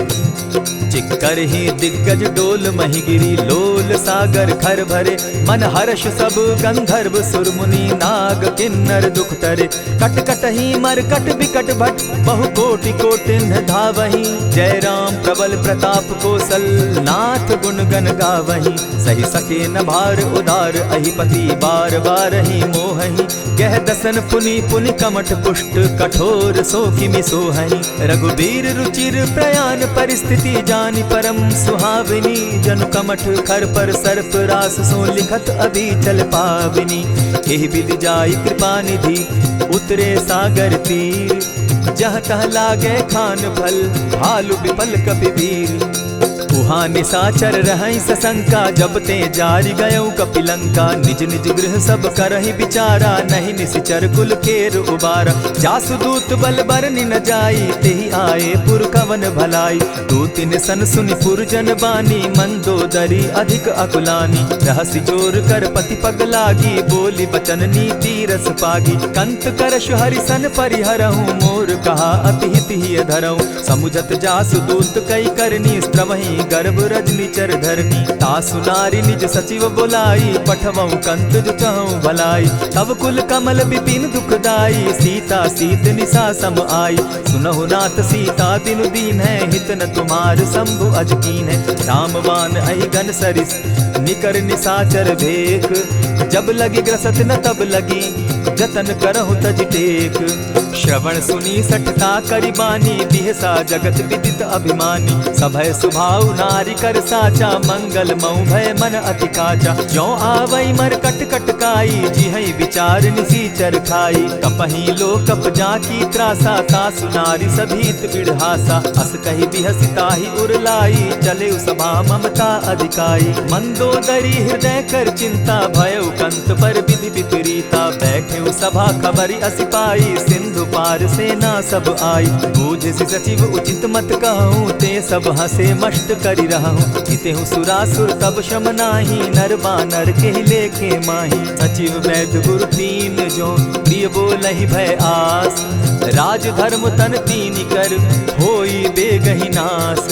चिक्करहि दिग्गज डोल महि गिरी, लोल सागर खर भरे। मन हर्ष सब गंधर्व सुर मुनि, नाग किन्नर दुख तरे। कट कटहि मरकट बिकट भट, बहु कोटि कोटिन्ह धावहि। जय राम प्रबल प्रताप कौशल, नाथ गुण गण गावहि। सही सके न भार उदार, अहिपति बार बार ही मोहहि। गह दसन पुनि पुनि कमठ पुष्ट, कठोर सो किमि सोहहि। रघुबीर रुचिर प्रयाण परिस्थिति, जानि परम सुहाविनी। जनु कमठ खर पर सर्प रास, सो लिखत अभी चल पाविनी। एहि विधि जाई कृपा निधि, उतरे सागर तीर। जह तह लागे खान फल, भालु विफल कपि वीर। उहाँ निशाचर रहई सशंका, जब ते जारी गयऊ कपिलंका। निज निज गृह सब करहि विचारा, नहीं निशिचर कुल केर उबारा। जासुदूत बल बरनि न जाई, तेहि आए पुर कवन भलाई। दूतिन सन सुनि पुरजन बानी, मंदोदरी अधिक अकुलानी। रहसि जोर कर पति पग लागी, बोली बचन नीति रस पागी। कंत करश हरिसन परिहरहूँ, मोर कहा अति हित ही धरऊँ। समुझत जासुदूत कई करनी, स्त्रवहि गर्भ रजनी चर धरनी। तासु नारी निज सचिव बोलाई, पठवऊँ कंत जो चहऊँ भलाई। तब कुल कमल विपिन दुखदाई, सीता सीत निशा सम आई। सुनहु नाथ सीता दिनु दीन है, हित न तुम्हार शंभु अजकीन है। रामवान अहिगन सरिस निकर निशाचर भेक, जब लगी ग्रसत न तब लगी, जतन करहु तज टेक। श्रवण सुनी सठता करिबानी, बिहसा जगत विदित अभिमानी। सभय सुभाव नारी कर साचा, मंगल मऊ भय मन अति काचा। ज्यों आवई मर कट कटकाई, जिहई विचार निसीचर खाई। कपही लो कप जाकी त्रासा, तासु नारी सभीत बिढ़ासा। अस कही बिहसिताहि उरलाई, चले सभा ममता अधिकाई। मंदोदरी हृदय कर चिंता, भयउ कंत पर विधि विपरीता। बैठे सभा खबरी असी पाई, सिंधु पार सेना सब आई। बूझसि सचिव उचित मत कहूँ, ते सब हंसे मष्ट करि रहूँ। हितेहु सुरासुर तब शम नाही, नर बानर के लेखे माही। सचिव वैद्य गुरु तीन जो, प्रिय बोलहि भय आस। राज धर्म तन तीन कर, होई बेगहि नास।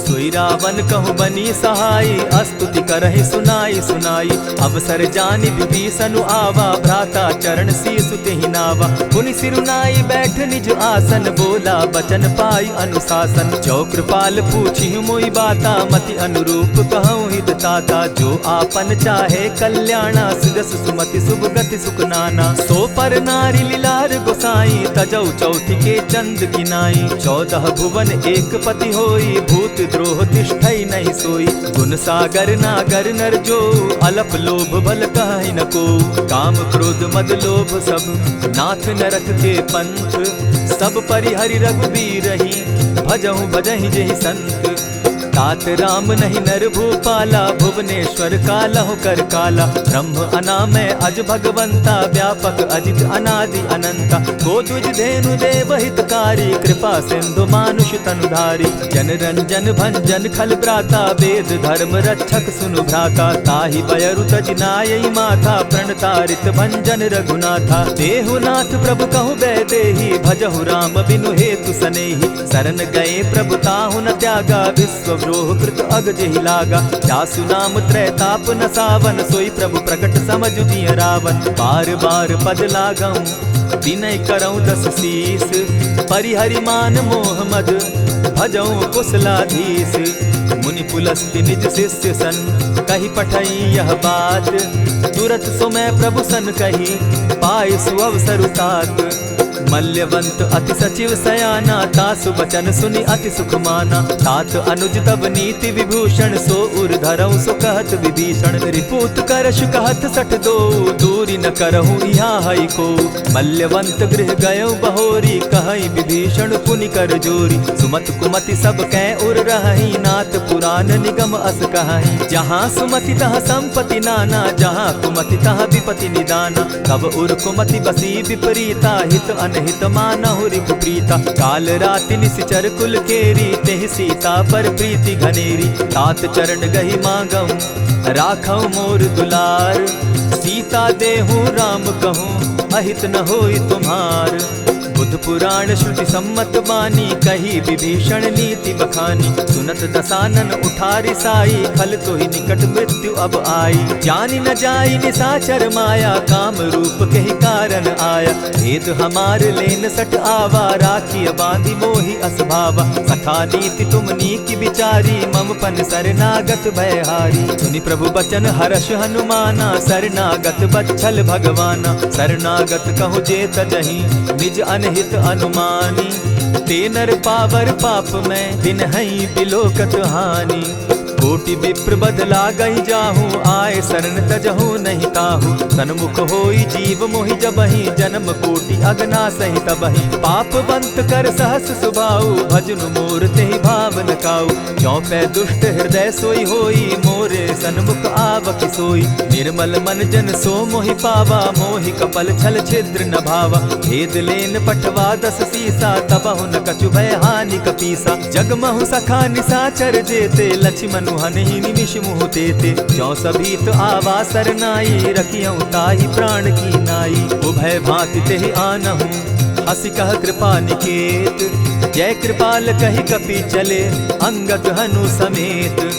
सोई रावण कहु बनी सहाई, अस्तुति करहि सुनाई सुनाई। अवसर जानि विभीषण आवा, भ्राता चरण शीसु तेहि नावा। पुनि सिरुनाई बैठ निज आसन, बोला बचन पाई अनुशासन। जो कृपाल पूछि मोई बाता, मति अनुरूप कहूँ हित ताता। जो आपन चाहे कल्याणा, सिदस सुमति शुभ गति सुख नाना। सो पर नारी लीलार गोसाई, तजौ चौथि के चंद किनाई। 14 भुवन एक पति होई, भूत द्रोह तिष्ठई नहीं सोई। गुण सागर नागर नर जो, अलप लोभ बल कहि न को। काम क्रोध मद लोभ सब, नाथ नरक के पंथ। सब परिहरि रघुबीरहि, भजहु भजहि जेहि संत। तात राम नहीं नर भूपाला, भुवनेश्वर कालहु कर काला। ब्रह्म अनामय अज भगवंता, व्यापक अजित अनादि अनंता। को तुझ धेनु देव हितकारी, कृपा सिंधु मानुष तनुधारी। जन रंजन भंजन खल भ्राता, वेद धर्म रक्षक सुनु भ्राता। ताहि बयरु तज नायई माथा, प्रणतारित भंजन रघुनाथा। देहुनाथ प्रभु कहु बैदेहि, भजहु राम बिनु हेतु सनेहि। शरण गए प्रभु ताहु न त्यागा, विश्व द्रोह कृत अग जेहि लागा। जासु नाम त्रैताप न सावन, सोई प्रभु प्रकट समझ जिय रावण। बार बार पद लागऊं, विनय करऊं 10 शीस। परिहरि मान मोह मद, भजऊं कुशलाधीश। मुनि पुलस्ति निज शिष्य सन, कही पठई यह बात। तुरत सो मैं प्रभु सन कही, पाई सुअवसर तात। मल्यवंत अति सचिव सयाना, तासु बचन सुनि अति सुख माना। तात अनुज तब नीति विभूषण, सो उर धरऊं सो कहत विभीषण। रिपुत करश कहत सठ दो, दूरी न करहूँ यहाँ हई को। मल्यवंत गृह गयऊ बहोरी, कहई विभीषण पुनि कर जोरी। सुमत कुमति सब कै उर रहई, नाथ पुराण निगम अस कहई। जहाँ सुमति तहाँ संपत्ति नाना, जहाँ कुमति तहाँ विपति निदाना। तब उर कुमति बसी विपरीता, हित अनहित मानहु रिपु प्रीता। काल राति निशिचर कुल केरी, तेहि सीता पर प्रीति घनेरी। तात चरण गही मांगऊं, राखऊं मोर दुलार। सीता देहूं राम कहूं, अहित न होई तुम्हार। बुध पुराण श्रुति सम्मत बानी, कही विभीषण नीति बखानी। सुनत दसानन उठारी साई, खल तो ही निकट मृत्यु अब आई। जानी न जाई निशाचर माया, काम रूप के ही कारण आया। भेद हमार लेन सट आवा, राखी बांधी मोहि असभावा। सखा नीति तुम नीति विचारी, मम पन शरणागत भयहारी। सुनि प्रभु बचन हर्ष हनुमाना, शरणागत बच्छल भगवाना। शरणागत कहु जे तजहि, निज अनहित अनुमानी। ते नर पावर पाप में, दिन हई बिलोकत हानि। कोटि विप्र बदला गई जाहू, आए शरण तजहू नहीं ताहू। सन्मुख होई जीव मोहि जबहि, जन्म कोटि अगना सही तबहि। पापवंत कर सहस सुभाऊ, भजनु मोर तेहि भाव न काऊ। चौपै दुष्ट हृदय सोई होई, मोरे सन्मुख आवक सोई। निर्मल मन जन सो मोहि पावा, मोहि कपल छल छिद्र न भावा। भेद लेन पठवा दस सीसा, तबहु न कछु भय हानि कपीसा। जगमहु सखा निसाचर जेते, लक्ष्मण हनहि निमिष मुह तेते। जो सभीत आवा सरनाई, रखियऊ ताहि प्राण की नाई। उभय भांति तेहि आनहु, हसि कह कृपा निकेत। जय कृपाल कहि कपि चले, अंगद हनु समेत।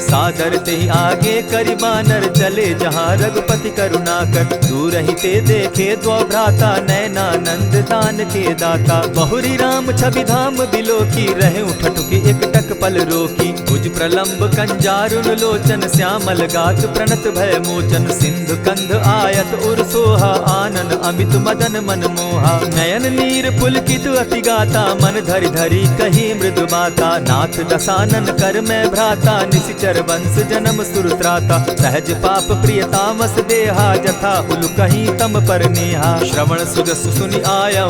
सादर तेहि आगे करि बानर, चले जहाँ रघुपति करुणाकर। दूर ही ते देखे द्वौ भ्राता, नयनानंद दान के दाता। बहुरी राम छवि धाम बिलोकी, रहे उठटुकी एक टक पल रोकी। भुज प्रलंब कंजारुन लोचन, श्यामल गात प्रणत भय मोचन। सिंधु कंध आयत उर सोहा, आनन अमित मदन मन मोहा। नयन नीर पुलकित अति गाता, मन धरि धरि कही मृदु बाता। नाथ दसानन कर मैं भ्राता, निशिचर वंश जन्म सुरत्राता। सहज पाप प्रियतामस देहा, जथा उलु कहीं तम पर नेहा। श्रवण सुजस सुनि आयऊ,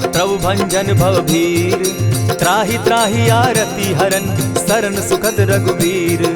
प्रभु भंजन भव भीर। त्राहि त्राहि आरती हरन, सरन सुखद रघुवीर।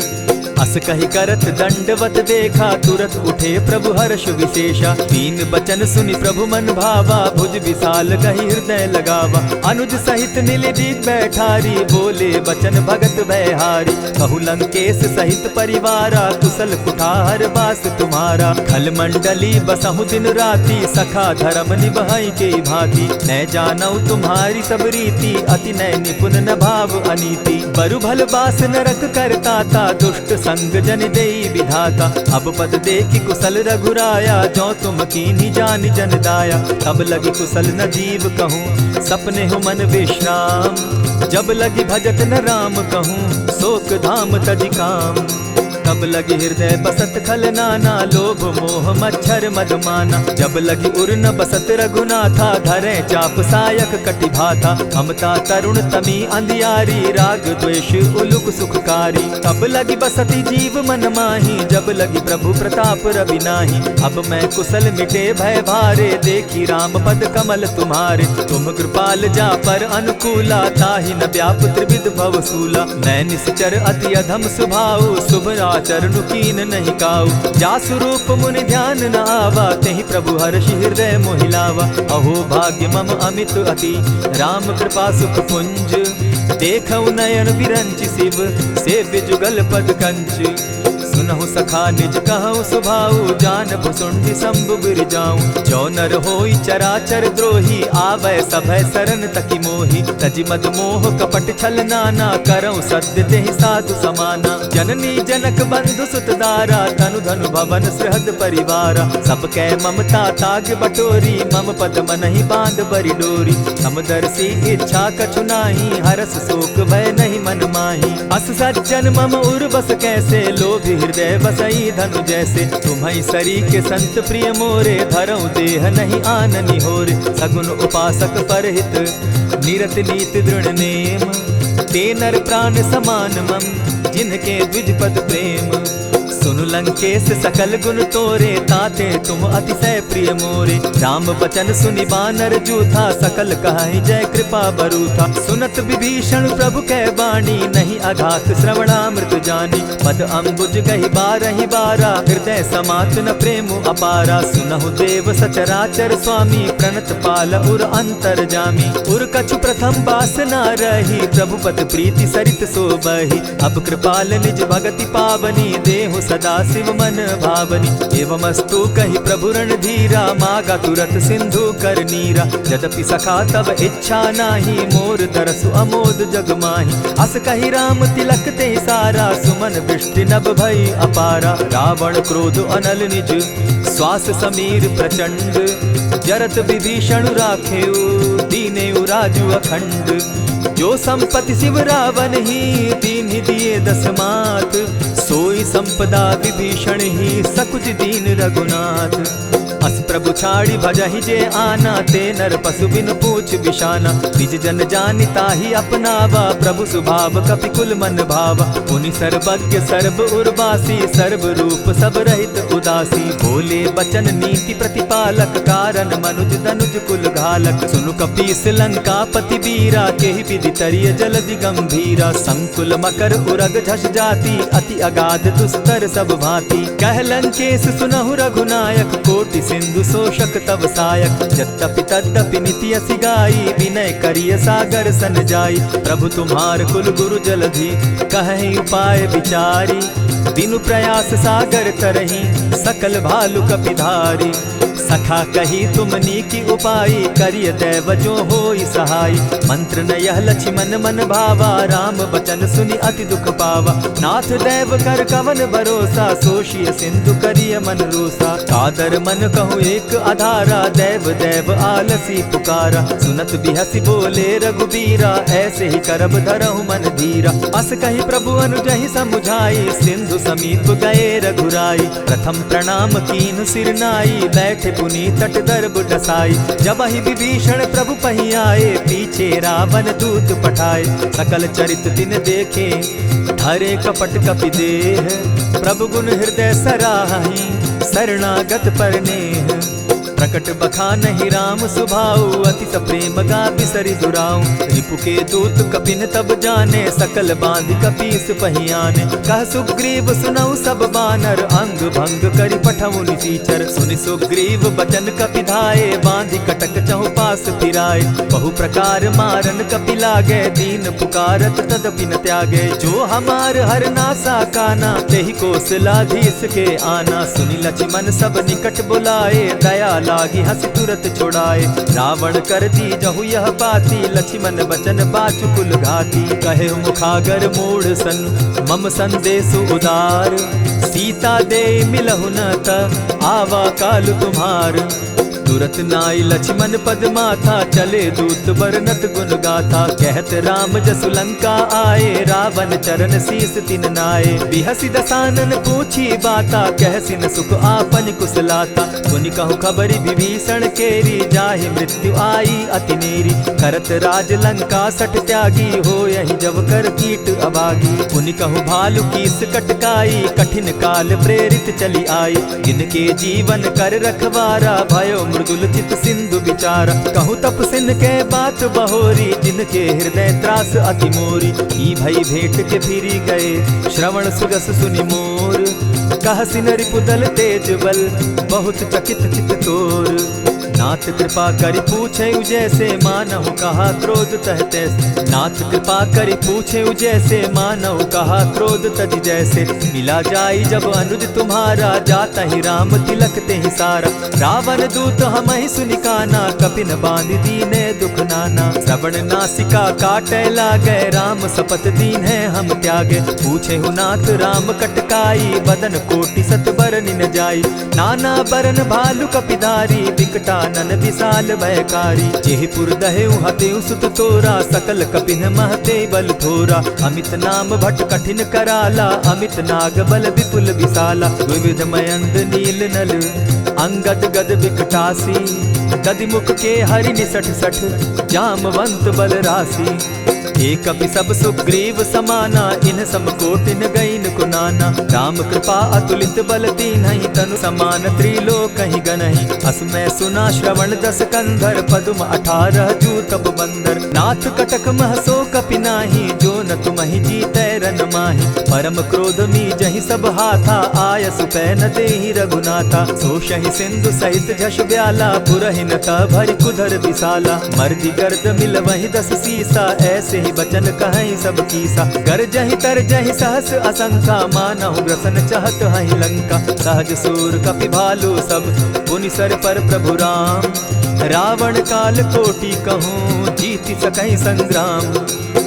अस कहि करत दंडवत देखा, तुरत उठे प्रभु हर्ष विशेषा। तीन बचन सुनि प्रभु मन भावा, भुज विशाल कहि हृदय लगावा। अनुज सहित नीलदीप बैठारी, बोले बचन भगत भयहारी। कहु लंकेश सहित परिवारा, कुशल कुठार बास तुम्हारा। खल मंडली बसहु दिन राति, सखा धर्म निभाई के भांति। न जानऊ तुम्हारी सब रीति, अति नय निपुण न भाव अनीति। बरु भल बास नरक करताता, दुष्ट संग जन देई विधाता। अब पद देखि कुशल रघुराया, जो तुम कीन्ही जानि जन दाया। तब लगी कुशल न जीव कहूँ, सपने हो मन विश्राम। जब लगी भजत न राम कहूँ, शोक धाम तजि काम। तब लगी हृदय बसत खल नाना, लोभ मोह मच्छर मधुमाना। जब लगी उर न बसत रघुनाथा, धरे चाप सायक कटि भाथा। ममता तरुण तमी अंधियारी, राग द्वेष उलुक सुखकारी। तब लगी बसती जीव मन माही, जब लगी प्रभु प्रताप रवि नाही। अब मैं कुशल मिटे भय भारे, देखी राम पद कमल तुम्हारे। तुम कृपाल जा पर अनुकूला, ताहि न व्याप त्रिविध भव सूला। मैं निश्चर अति अधम स्वभाव, शुभ चरणु कीन नहीं काऊ। जासु रूप मुनि ध्यान न आवा, तेहि प्रभु हर्षि हृदय मोहिलावा। अहो भाग्य मम अमित अति, राम कृपा सुख पुंज। देखऊ नयन विरंचि शिव, सेव्य जुगल पद कंच। सुनहु सखा निज कहु सुभाऊ, जान भुसुंडि शंभु गिर जाऊं। जो नर होई चराचर द्रोही, आवे सभय सरन तकी मोही। तजि मद मोह कपट छल नाना, करऊं सत्य तेहि साधु समाना। जननी जनक बंधु सुत दारा, तनु धनु भवन सृहद परिवारा। सब कै ममता ताग बटोरी, मम पद मनहि बांध बरि डोरी। समदर्शी इच्छा कछु नाही, हरस शोक भय नहीं मन माही। अस सज्जन मम उर बस कैसे, लोभी हृदय बसई धनु जैसे। तुम्हि सरी के संत प्रिय मोरे, धरऊं देह नहीं आननि होरे। सगुन उपासक परहित, निरत नीति दृढ़ नेम। ते नर प्राण समान मम, जिनके द्विज पद प्रेम। सुनु लंकेश सकल गुण तोरे, ताते तुम अतिशय प्रिय मोरे। राम बचन सुनि बानर जूथा, सकल कहाहि जय कृपा बरूथा। सुनत विभीषण प्रभु कै बाणी, नहीं अघात श्रवणामृत जानी। पद अम्बुज गहि बारहि बारा, हृदय समात न प्रेम अपारा। सुनहु देव सचराचर स्वामी, प्रणत पाल उर अंतर जामी। उर कछु प्रथम बास न रही, प्रभु पद प्रीति सरित सोबहि। अब कृपाल निज भगति पावनी, देहु सदा शिव मन भावनी। एवमस्तु कहि प्रभु रणधीरा, मागा तुरत सिंधु कर नीरा। यद्यपि सखा तब इच्छा नाही, मोर दरसु अमोद जग माही। अस कहि राम तिलक ते सारा, सुमन वृष्टि नभ भई अपारा। रावण क्रोध अनल निज, श्वास समीर प्रचंड। जरत विभीषण राखेउ, दीनेउ राजु अखंड। जो संपत्ति शिव रावण ही, दीन्हि दिए दस मात। सोई संपदा विभीषण ही, सकुच दीन रघुनाथ। अस प्रभु छाड़ी भजहि जे आना, ते नर पशु बिन पूज पूछ बिशाना। निज जन जानिता ही अपनावा, प्रभु स्वभाव कपि कुल मन भावा। मुनि सर्वज्ञ सर्व उर्वासी, सर्व रूप सब रहित उदासी। बोले बचन नीति प्रतिपालक, कारण मनुज दनुज कुल घालक। सुनु कपीस लंकापति वीरा, केहि विधि तरिय जलधि गंभीरा। संकुल मकर उरग झष जाति, अति अगाध दुस्तर सब भांति। कह लंकेश सुनहु रघुनायक, कोटि सिंधु शोषक तव सायक। यद्यपि तद्यपि निति असि गाई, विनय करिय सागर सन जाई। प्रभु तुम्हार कुल गुरु जलधि, कहि उपाय विचारी। बिनु प्रयास सागर तरही, सकल भालु कपिधारी। सखा कही तुमनी की उपाई, करिय दैव जो होई सहाय। मंत्र न यह लक्ष्मण मन भावा, राम बचन सुनि अति दुख पावा। नाथ दैव कर कवन भरोसा, सोषिय सिंधु करिय मन रोसा। कादर मन कहूँ एक आधारा, दैव दैव आलसी पुकारा। सुनत बिहसी बोले रघुबीरा, ऐसे ही करब धरहु मन धीरा। अस कही प्रभु अनुजहि समुझाई, सिंधु समीप गए रघुराई। प्रथम प्रणाम कीन सिर नाई, बैठे पुनि तट दर्ब डसाई। जब ही विभीषण प्रभु पही आए, पीछे रावण दूत पठाए। सकल चरित दिन देखे, धरे कपट कपि देह। प्रभु गुण हृदय सराहि, शरणागत परनेह। प्रकट बखानहि राम सुभाऊ, अति सप्रेम गा बिसरि दुराऊ। रिपु के दूत कपिन तब जाने, सकल बांधि कपीस पहियाने। कह सुग्रीव सुनऊ सब बानर, अंग भंग करि पठऊ निसीचर। सुनि सुग्रीव बचन कपि धाये, बांधि कटक चहु पास फिराए। बहु प्रकार मारन कपि लागे, दीन पुकारत तदपि न त्यागे। जो हमार हर नासा काना, तेहि कौशलाधीश के आना। सुनि लक्ष्मण सब निकट बुलाए, दया लागी हंसी तुरत छुड़ाए। रावण कर दी जहु यह पाती, लक्ष्मण बचन बाचु कुल घाती। कहे मुखागर मूढ़ सन, मम संदेश उदार। सीता दे मिलहु न त, आवा काल तुम्हार। तुरत नाई लक्ष्मण पद माथा, चले दूत बरनत गुण गाथा। कहत राम जसु लंका आए, रावण चरण शीस तिन नाए। बिहसी दसानन पूछी बाता, कहसिन सुख आपन कुशलाता। सुनि कहु खबरि विभीषण केरी, जाहि मृत्यु आई अति नेरी। करत राज लंका सठ त्यागी, हो यही जब कर कीट अभागी। पुनि कहु भालु कीस कटकाई, कठिन काल प्रेरित चली आई। जिनके जीवन कर रखवारा, भयो मृदुल चित सिंधु विचारा। कहूँ तपसिन के बात बहोरी, जिनके हृदय त्रास अति मोरी। ई भई भेंट के फिरी गए, श्रवण सुरस सुनि मोर। कहसिन रिपुदल तेज बल, बहुत चकित चित तोर। नाथ कृपा करि पूछे जैसे, मानहु कहा क्रोध तह तैसे। नाथ कृपा करि पूछे जैसे, मानहु कहा क्रोध तज जैसे। मिला जाई जब अनुज तुम्हारा, जाता ही राम तिलक ते ही सारा। रावण दूत हम ही सुनि काना, कपिन बांधि दीने दुख नाना। श्रवण नासिका काटे लागे, राम शपथ दीन है हम त्यागे। पूछे हु नाथ राम कटकाई, बदन कोटि सत बरनि न जाई। नाना बरन भालु कपिधारी, विकटा नन विशाल भयकारी। जेहिपुर दहेउ हतेउ सुत तोरा, सकल कपिन महते बल थोरा। अमित नाम भट कठिन कराला, अमित नाग बल विपुल विशाला। विविध मयंद नील नल, अंगद गद विकटासी। गदि मुख के हरि निसठ सठ, जामवंत बल राशि। एक कपि सब सुग्रीव समाना, इन सम कोटिन गईन कुनाना। राम कृपा अतुलित बल दीन्हि, तनु समान त्रिलोक ही गनहि। अस मैं सुना श्रवण दस कंधर, पदुम 18 जूतब बंदर। नाथ कटक महसो कपि नाही, जो न तुमहि जीतै रन माहि। परम क्रोध मी जहि सब हाथा, आय सुपै न देहि रघुनाथा। सोषहि सिंधु सहित झष ब्याला, पुरहि न त भरि कुधर विशाला। मर्दि गर्द मिल वहि 10 सीसा, ऐसे ही बचन कहीं सब कीसा। गरजहि तरजहि सहस असंख्या, मानहु ग्रसन चहत हहि लंका। सहज सूर कपि भालु सब, पुनि सर पर प्रभु राम। रावण काल कोटि कहूँ, जीति सकहि संग्राम।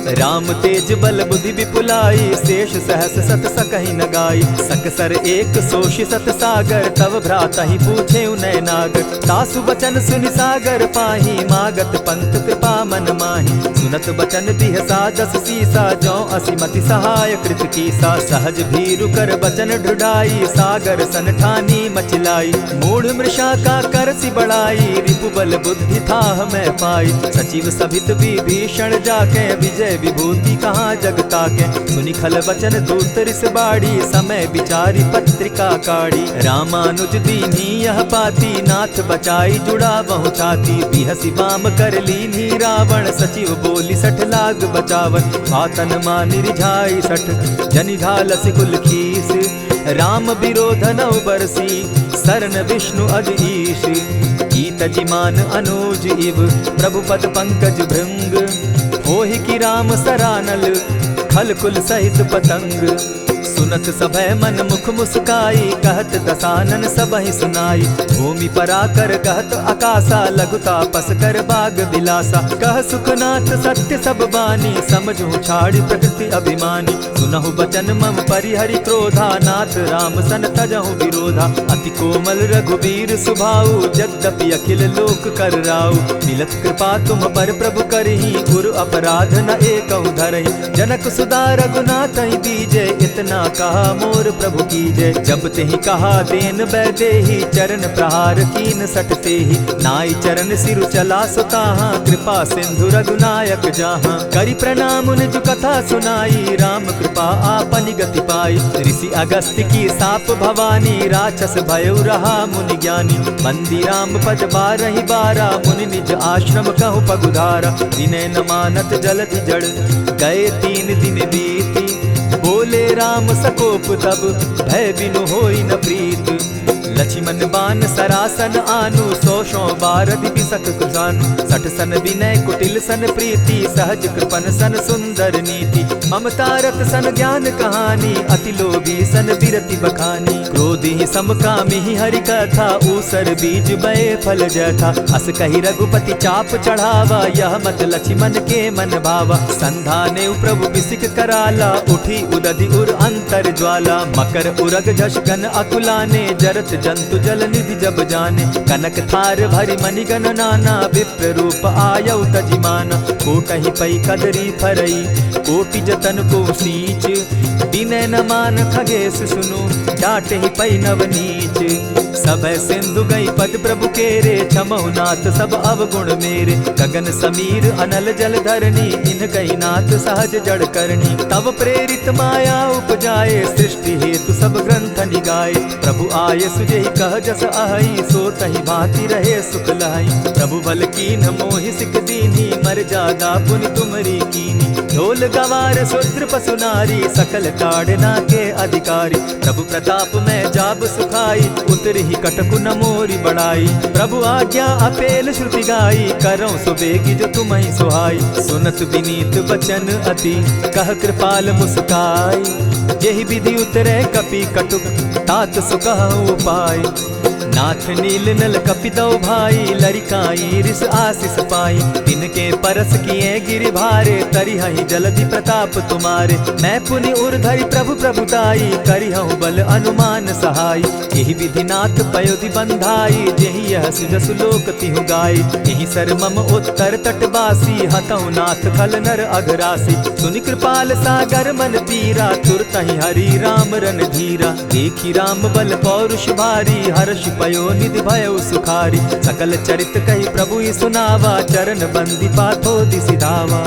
राम तेज बल बुद्धि विपुलाई, शेष सहस सत सकहि न गाई। सकसर एक सोषि सत सागर, तव भ्राता ही पूछे उनय नागर। तासु बचन सुनि सागर पाही, मागत पंत कृपा मन माही। सुनत बचन दिह सादस सीसा, जौ असिमति सहाय कृत कीसा। सहज भीरु कर बचन ढुढ़ाई, सागर सन ठानी मचिलाई। मूढ़ मृषा का करसि बढ़ाई, रिपु बल बुद्धि थाह मैं पाई। सचिव सभित विभीषण जाके, विजय विभूति कहाँ जग ताके। सुनि खल बचन दूत रिस बाड़ी, समय विचारी पत्रिका काढ़ी। रामानुज दीन्ही यह पाती, नाथ बचाई जुड़ा बहु छाती। बिहसि बाम कर लीन्ही रावण, सचिव बोली सठ लाग बचावन। आतन मानि रिझाई सठ, जनि घालसि कुल खीस। राम विरोध नौ बरसी, सरन विष्णु अज ईश। कीत जिमान अनुज इव, प्रभु पद पंकज भृंग। होहि की राम सरानल, खल कुल सहित पतंग। सुनत सभय मन मुख मुस्काई, कहत दसानन सबहि सुनाई। भूमि पराकर कहत आकाशा, लघु तापस कर बाग बिलासा। कह सुखनाथ सत्य सब बानी, समझू छाड़ी प्रकृति अभिमानी। सुनहु बचन मम परिहरि क्रोधा, नाथ राम सन तजहु विरोधा। अति कोमल रघुबीर सुभाऊ, जगदपि अखिल लोक कर राऊ। मिलत कृपा तुम पर प्रभु करही, गुरु अपराध न एकहु धरहि। जनक सुदा रघुनाथ ही दीजे, इतना कहा मोर प्रभु कीजे। जब तेहि कहा देन बैदेही, चरण प्रहार कीन सटते ही। नाई चरण सिरु चला सुताहा, कृपा सिंधु रघुनायक जाहा। करि प्रणाम निज कथा सुनाई, राम कृपा आपनि गति पाई। ऋषि अगस्त्य की साप भवानी, राक्षस भयउ रहा मुनि ज्ञानी। बंदी राम पद बारहि बारा, मुनि निज आश्रम कहु पगुधारा। विनय न मानत जलधि जड़, गए 3 दिन बीती। बोले राम सकोप तब, भय बिनु होई न प्रीत। लक्ष्मण बान सरासन आनु, 100 बारधि बिसक कुजानु। 60 सन विनय कुटिल सन प्रीति, सहज कृपन सन सुंदर नीति। ममता रत सन ज्ञान कहानी, अति लोभी सन बिरति बखानी। क्रोधि समकामी हरि कथा, ऊसर बीज बये फल जथा। अस कहि रघुपति चाप चढ़ावा, यह मत लक्ष्मण के मन भावा। संधाने प्रभु बिसिक कराला, उठी उदधि उर अंतर ज्वाला। मकर उरग झष घन अकुलाने, जरत जंतु जल निधि जब जाने। कनक थार भरि मणिगण नाना, विप्र रूप आयौ तजिमाना। कोटहि पै कदरी फरई, कोटि जतन को सींच। विनय न मान खगेश सुनु, डांटहि पै नव नीच। सभय सिंधु गई पद प्रभु केरे, क्षमहु नाथ सब अवगुण मेरे। गगन समीर अनल जल धरनी, इन कही नाथ सहज जड़ करनी। तब प्रेरित माया उपजाए, सृष्टि हेतु सब ग्रंथ निगाए। प्रभु आय सुजेहि कह जस अहई, सो तहि भांति रहे सुख लहई। प्रभु बल कीन मोहि सिख दीनी, मर जादा पुनि तुमरी कीनी। ढोल गवार शूद्र पशु नारी, सकल ताड़ना के अधिकारी। प्रभु प्रताप में जाब सुखाई, उतरि कटकु न मोरी बड़ाई। प्रभु आज्ञा अपेल श्रुति गाई, करौ सुबेगी जो तुम्हि सुहाई। सुनत विनीत बचन अति, कह कृपाल मुस्काई। जेहि विधि उतरे कपि कटुक, तात सुकहु उपाय। नाथ नील नल कपि दो भाई, लरिकाई रिस आशीष पाई। तिनके परस किए गिरि भारे, तरिहहि जलधि प्रताप तुम्हारे। मैं पुनि उर्धरि प्रभु प्रभुताई, करिहु बल अनुमान सहाय। एहि विधि नाथ पयोधि बंधाई, जेहि यह सुजसु लोक तिहु गाई। एहि सर मम उत्तर तटवासी, हतहु नाथ खल नर अघरासी। सुनि कृपाल सागर मन पीरा, तुरतहि हरि राम रन धीरा। देखी राम बल पौरुष भारी, हर्ष पयो निधि भयो सुखारी। सकल चरित कही प्रभु ही सुनावा, चरण बंदी पाथो दिसि धावा।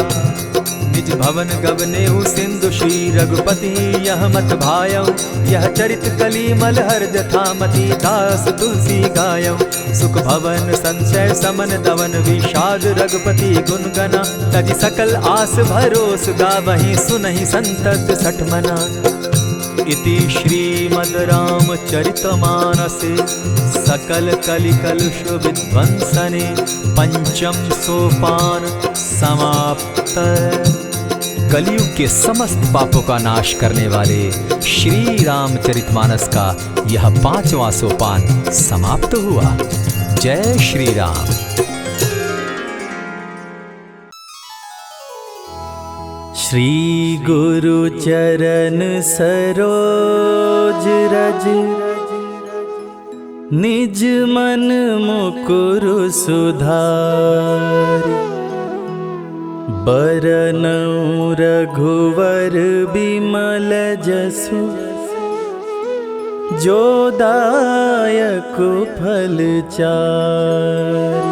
निज भवन गवनेहु सिंधु श्री रघुपति, यह मत भायौ। यह चरित कली मलहर जथामति, दास तुलसी गायौ। सुख भवन संशय समन दवन, विषाद रघुपति गुण गना। तजि सकल आस भरोस, गावहि सुनहि संतत सठ मना। इति श्रीमद् रामचरितमानसे, सकल कलि कलुष विध्वंसने। पंचम सोपान समाप्त। कलयुग के समस्त पापों का नाश करने वाले श्री रामचरितमानस का यह 5वां सोपान समाप्त हुआ। जय श्री राम। श्री गुरु चरण सरोज रज, निज मन मुकुरु सुधारि। बरनउँ रघुवर बिमल जसु, जो दायक फल चारि।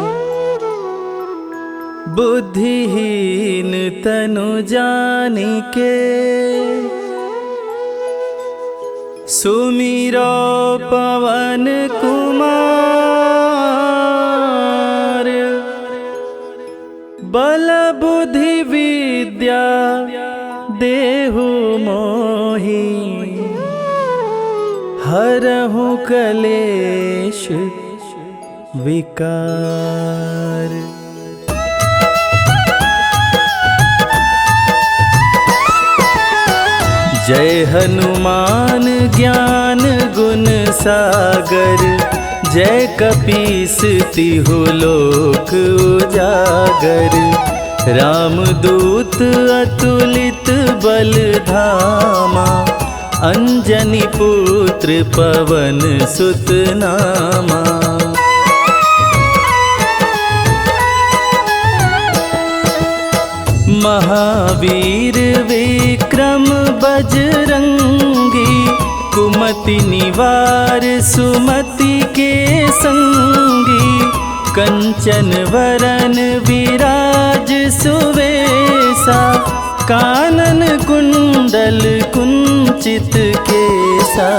बुद्धिहीन तनु जानिके, सुमिरो पवन कुमार। बल बुद्धि विद्या देहु मोहि, हरहु कलेश विकार। जय हनुमान ज्ञान गुण सागर, जय कपीस तिहु लोक उजागर। रामदूत अतुलित बल धामा, अंजनी पुत्र पवन सुत नामा। महावीर विक्रम बजरंगी, कुमति निवार सुमति के संगी। कंचन वरन विराज सुवेसा, कानन कुंडल कुंचित केसा।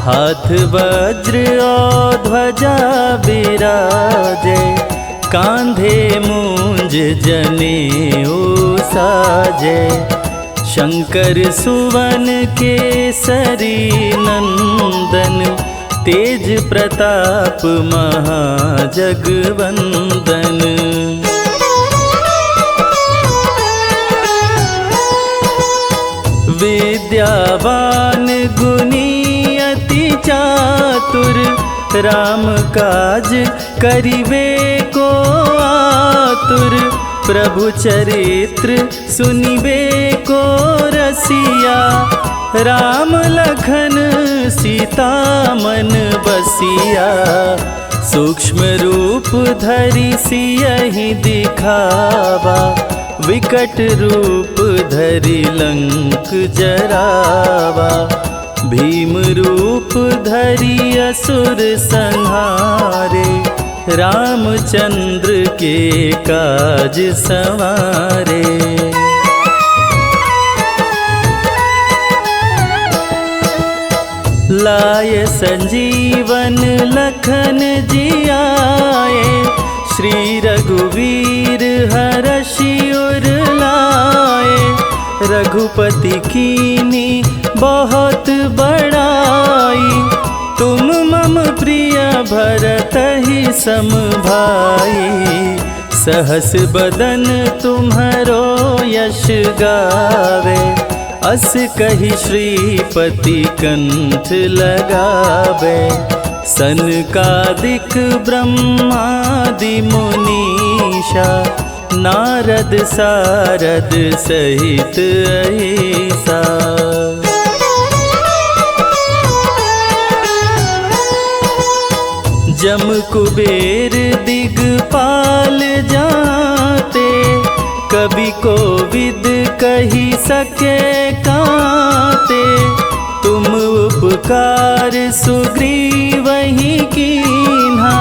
हाथ वज्र और ध्वजा बिराजे, कांधे मूंज जनेऊ साजे। शंकर सुवन केसरी नंदन, तेज प्रताप महाजगवंदन। विद्यावान गुणी अति चातुर, राम काज करिवे को आतुर। प्रभु चरित्र सुनिबे को रसिया, राम लखन सीता मन बसिया। सूक्ष्म रूप धरि सियहि दिखावा, विकट रूप धरि लंक जरावा। भीम रूप धरि असुर संहारे, रामचंद्र के काज सवारे। लाय संजीवन लखन जियाए, श्री रघुवीर हरषि उर लाए। रघुपति कीनी बहुत बड़ाई, तुम मम प्रिय भरतहि सम भाई। सहस बदन तुम्हरो यश गावे, अस कहि श्रीपति कंठ लगावे। सनकादिक ब्रह्मादि मुनीषा, नारद सारद सहित अहिसा। जम कुबेर दिगपाल जाते, कवि कोविद कही सके काते। तुम उपकार सुग्रीवहि कीन्हा,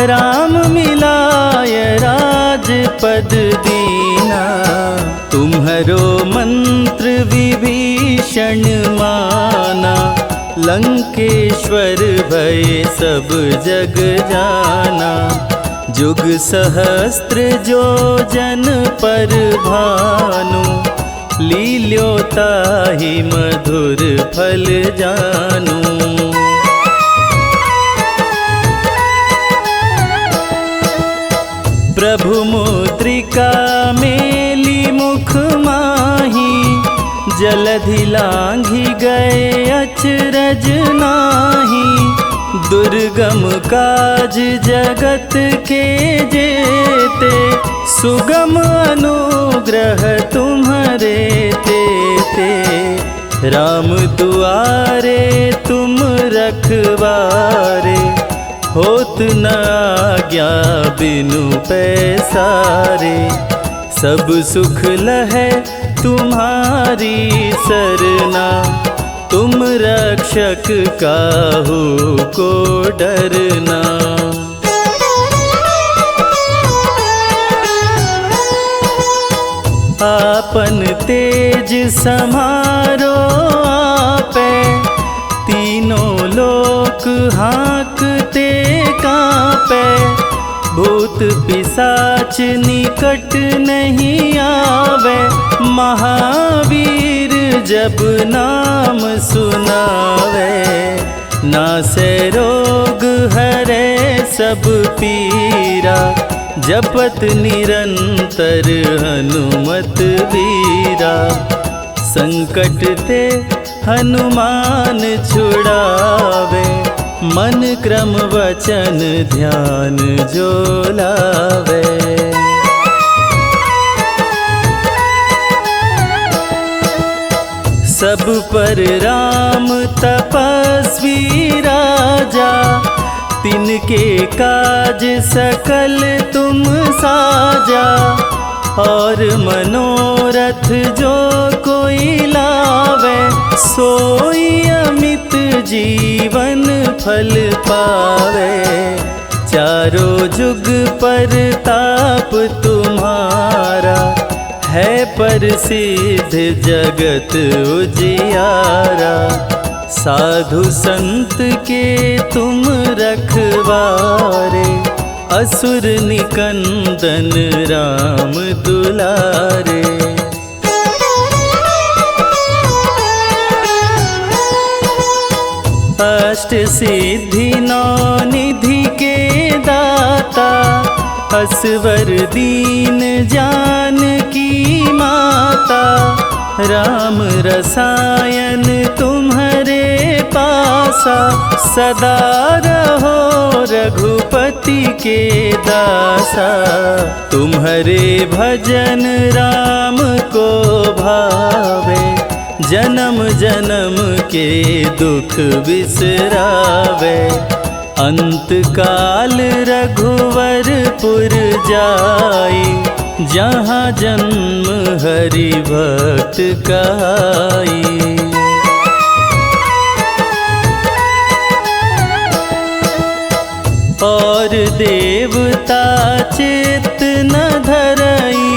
राम मिलाय राजपद दीना। तुम्हरो मंत्र विभीषण माना, लंकेश्वर भय सब जग जाना। जुग सहस्त्र जो जन पर भानु, लील्योताहि मधुर फल जानू। प्रभु मुद्रिका मेली मुख माही, जलधि लांघि गए अचरज नाही। दुर्गम काज जगत के जेते, सुगम अनुग्रह तुम्हारे ते राम दुआरे तुम रखवारे, होत न आज्ञा बिनु पैसारे। सब सुख लहै तुम्हारी सरना, तुम रक्षक काहू को डरना। आपन तेज समारो आपे, तीनों लोक हाँकते कांपे। भूत पिशाच निकट नहीं आवे, महावीर जब नाम सुनावे। नासे रोग हरे सब पीरा, जपत निरंतर हनुमत वीरा। संकट ते हनुमान छुड़ावे, मन क्रम वचन ध्यान जो लावे। सब पर राम तपस्वी राजा, तिनके काज सकल तुम साजा। और मनोरथ जो कोई लावे, सोई अमित जीवन फल पावे। चारों जुग पर ताप तुम्हारा, है प्रसिद्ध जगत उजियारा। साधु संत के तुम रखवारे, असुर निकंदन राम दुलारे। अष्ट सिद्धि नौ निधि के दाता, असवर दीन जानकी माता। राम रसायन तुम्हारे पासा, सदा रहो रघुपति के दासा। तुम्हारे भजन राम को भावे, जन्म जन्म के दुख बिसरावे। अंत काल रघुवरपुर जाई, जहाँ जन्म हरि भक्त कहाई। और देवता चित्त न धरई,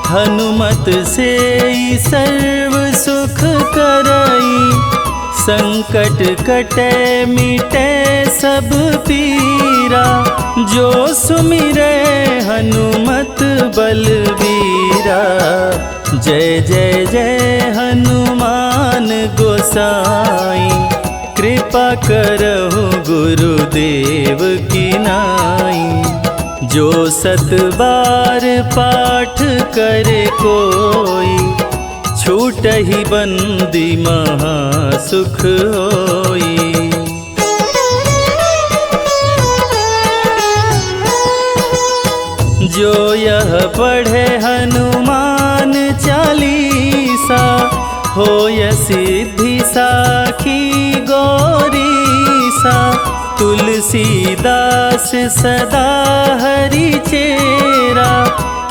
हनुमत से सर्व सुख करई। संकट कटे मिटे सब पीरा, जो सुमिरे हनुमत बलवीरा। जय जय जय हनुमान गोसाई, कृपा करहु गुरुदेव की नाई। जो सत बार पाठ करे कोई, छूटहि बंदी महा सुख होई। जो यह पढ़े हनुमान चालीसा, होय सिद्धि साखी गौरीसा। तुलसीदास सदा हरि चेरा,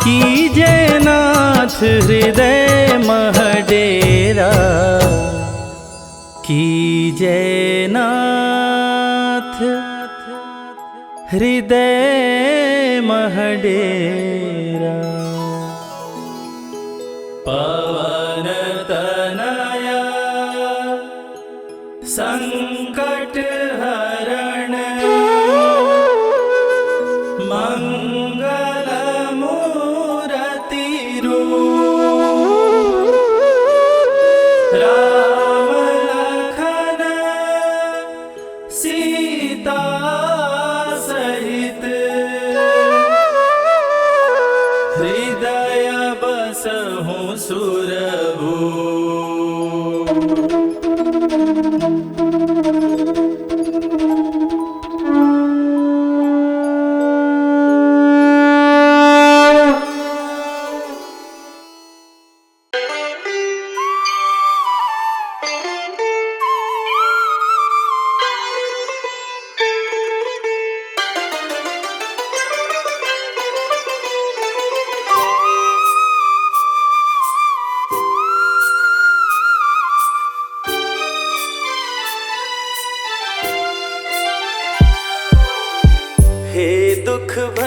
कीजय नाथ हृदय मह डेरा। कीजय नाथ हृदय मह डेरा। पवन तनया संकट हरण, मंगल मूरति रूप। राम लखन सीता सहित, हृदय बसहु सुरभूप।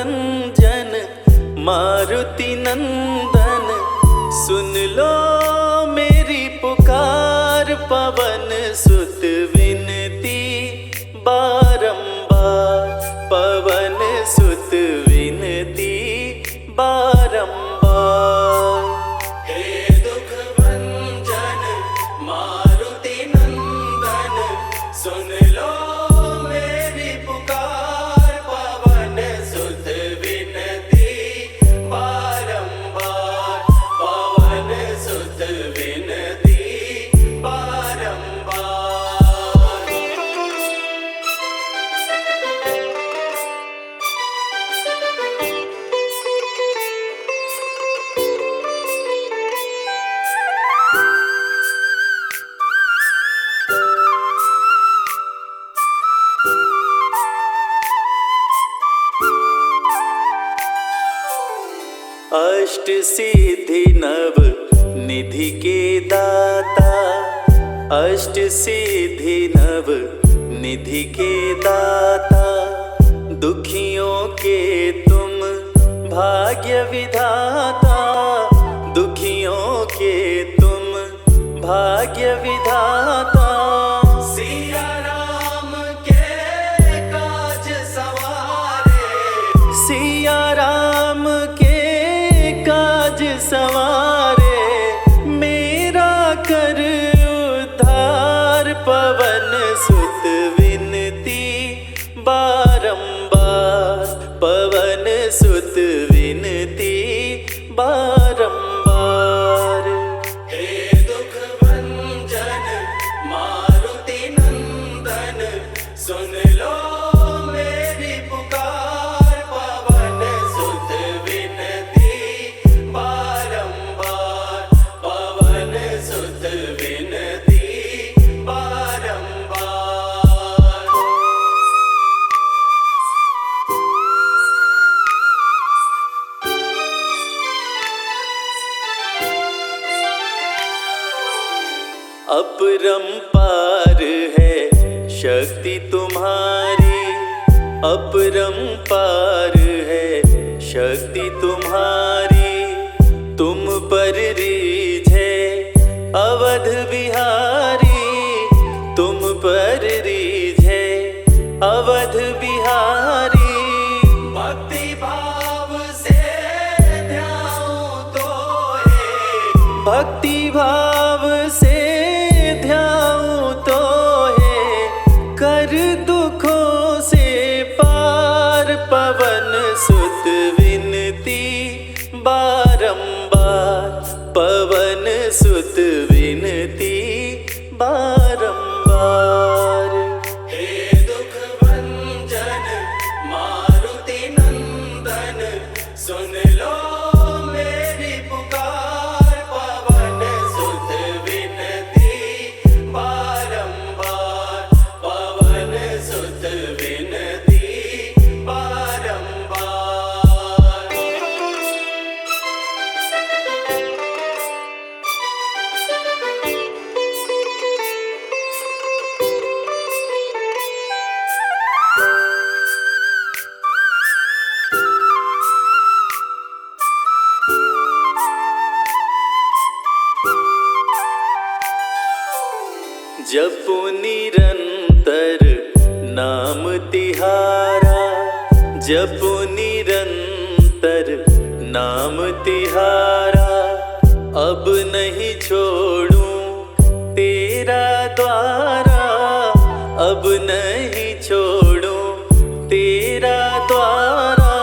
भंजन मारुति नंदन, सुन लो मेरी पुकार, पवन सुत विनती बारंबार, पवन सुत विनती बारंबार। हे दुख भंजन मारुति नंदन, सुन लो मेरी पुकार, पवन सुत विनती बारंबार, पवन सुत विनती बारंबार। अष्ट सिद्धि नव निधि के दाता, अष्ट सिद्धि नव निधि के दाता, दुखियों के तुम भाग्य विधाता, दुखियों के तुम भाग्य विधाता। सिया राम के काज सवारे, सिया राम के काज सवारे, मेरा कर उद्धार, पवन सुत विनती बारंबार, पवन सुत विनती बारंबार। हे दुख भंजन मारुति नंदन, सुन लो मेरी पुकार, पवन सुत विनती बारंबार, पवन सुत विनती बारंबार। अपरंपार है शक्ति तुम्हारी, अपरंपार है शक्ति तुम्हारी, तुम पर रीझे अवध बिहारी, तुम पर रीझे अवध बिहारी। भक्ति भाव से ध्याऊं तो है, भक्ति भाव से ध्याऊं तो है, कर दुखों से पार, पवन सुत विनती बारंबार, पवन सुत विनती बारंबार। हे दुख भंजन मारुति नंदन, सुन लो मेरी पुकार, पवन सुत विनती बारंबार, पवन सुत विनती बारंबार। जपो निरंतर नाम तिहारा, जपो निरंतर नाम तिहारा, अब नहीं छोड़ूं तेरा द्वारा, अब नहीं छोड़ूं तेरा द्वारा।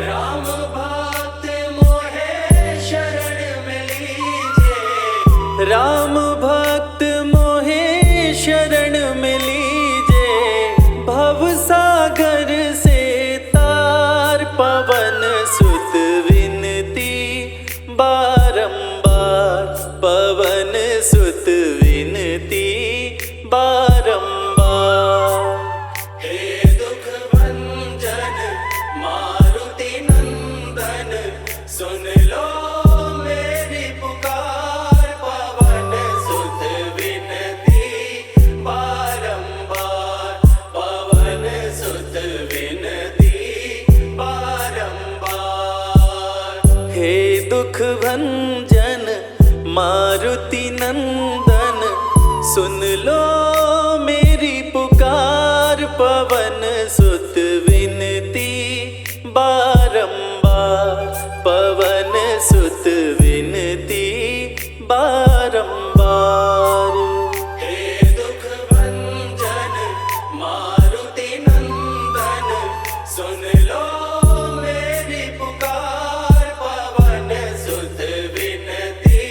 राम भक्त मोहे शरण में लीजे, राम भक्त मोहे शरण में लीजे, भव सागर से तार, पवन सुत विनती बारंबार, पवन सुत विनती बारंबार। हे दुख भंजन मारुति नंदन, सुन लो मेरी पुकार, पवन सुत विनती बारंबार, पवन सुत विनती बारंबार। मारुति नंदन सुन लो मेरी पुकार, पवन सुत विनती बारंबार, पवन सुत विनती बारंबार। हे दुख भंजन मारुति नंदन सुन लो मेरी पुकार, पवन सुत विनती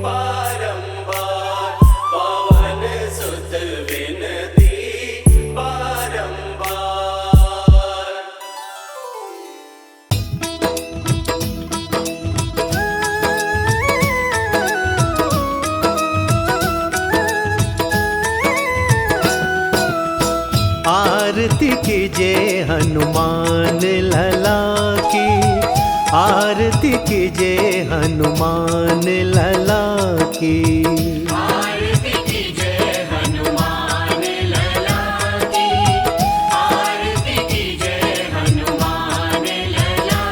बारंबार, पवन सुत विनती बारंबार। आरती कीजिए हनुमान लला की, आरती कीजिए हनुमान लला की। आरती कीजिए हनुमान लला की, आरती कीजिए हनुमान लला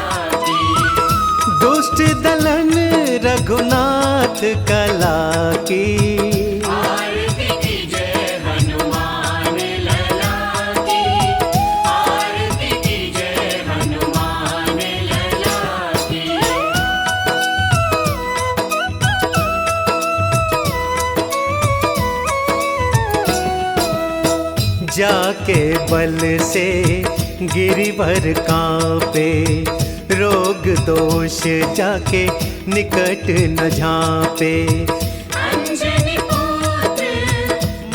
की। दुष्ट दलन रघुनाथ कला की, आरती कीजिए हनुमान लला की, आरती कीजिए हनुमान लला की। जाके बल से गिरिवर कांपे, रोग दोष जाके निकट न झांपे। अंजनी पुत्र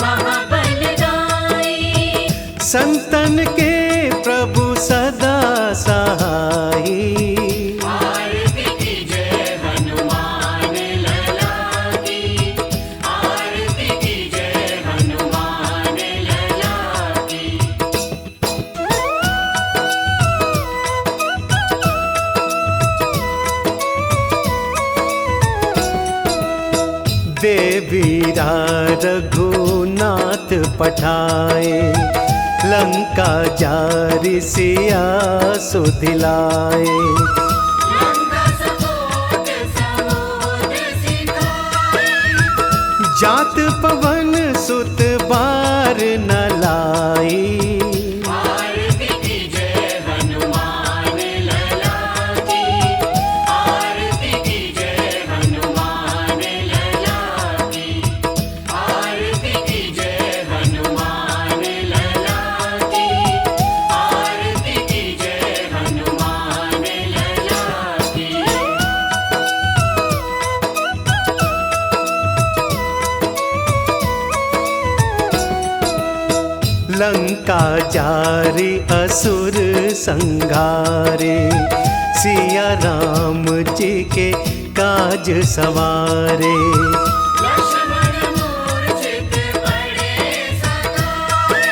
महाबलदाई, संतन के प्रभु सदा सहाई। आरती कीजिए हनुमान लला की, आरती कीजिए हनुमान लला की। देवीरा रघुनाथ पठाए, लंका जारि सिया सुधिलाए। लंका सपोत समुद्र सिखाए, जात पवन सुत बार न लाई। आरती कीजिए हनुमान लला की, आरती कीजिए हनुमान लला की, आरती कीजिए हनुमान लला की, आरती कीजिए हनुमान लला की। लंका जारि असुर संघारे, सिया राम जी के काज सवारे। लक्ष्मण मूर्छित पड़े सकाए,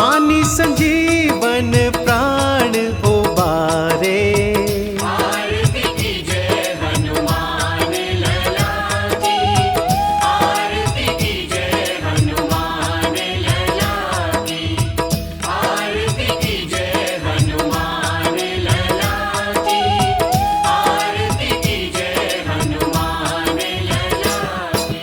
आनि संजीवन प्राण उबारे। आरती कीजिए हनुमान लला की, आरती कीजिए हनुमान लला की, आरती कीजिए हनुमान लला की, आरती कीजिए हनुमान लला की।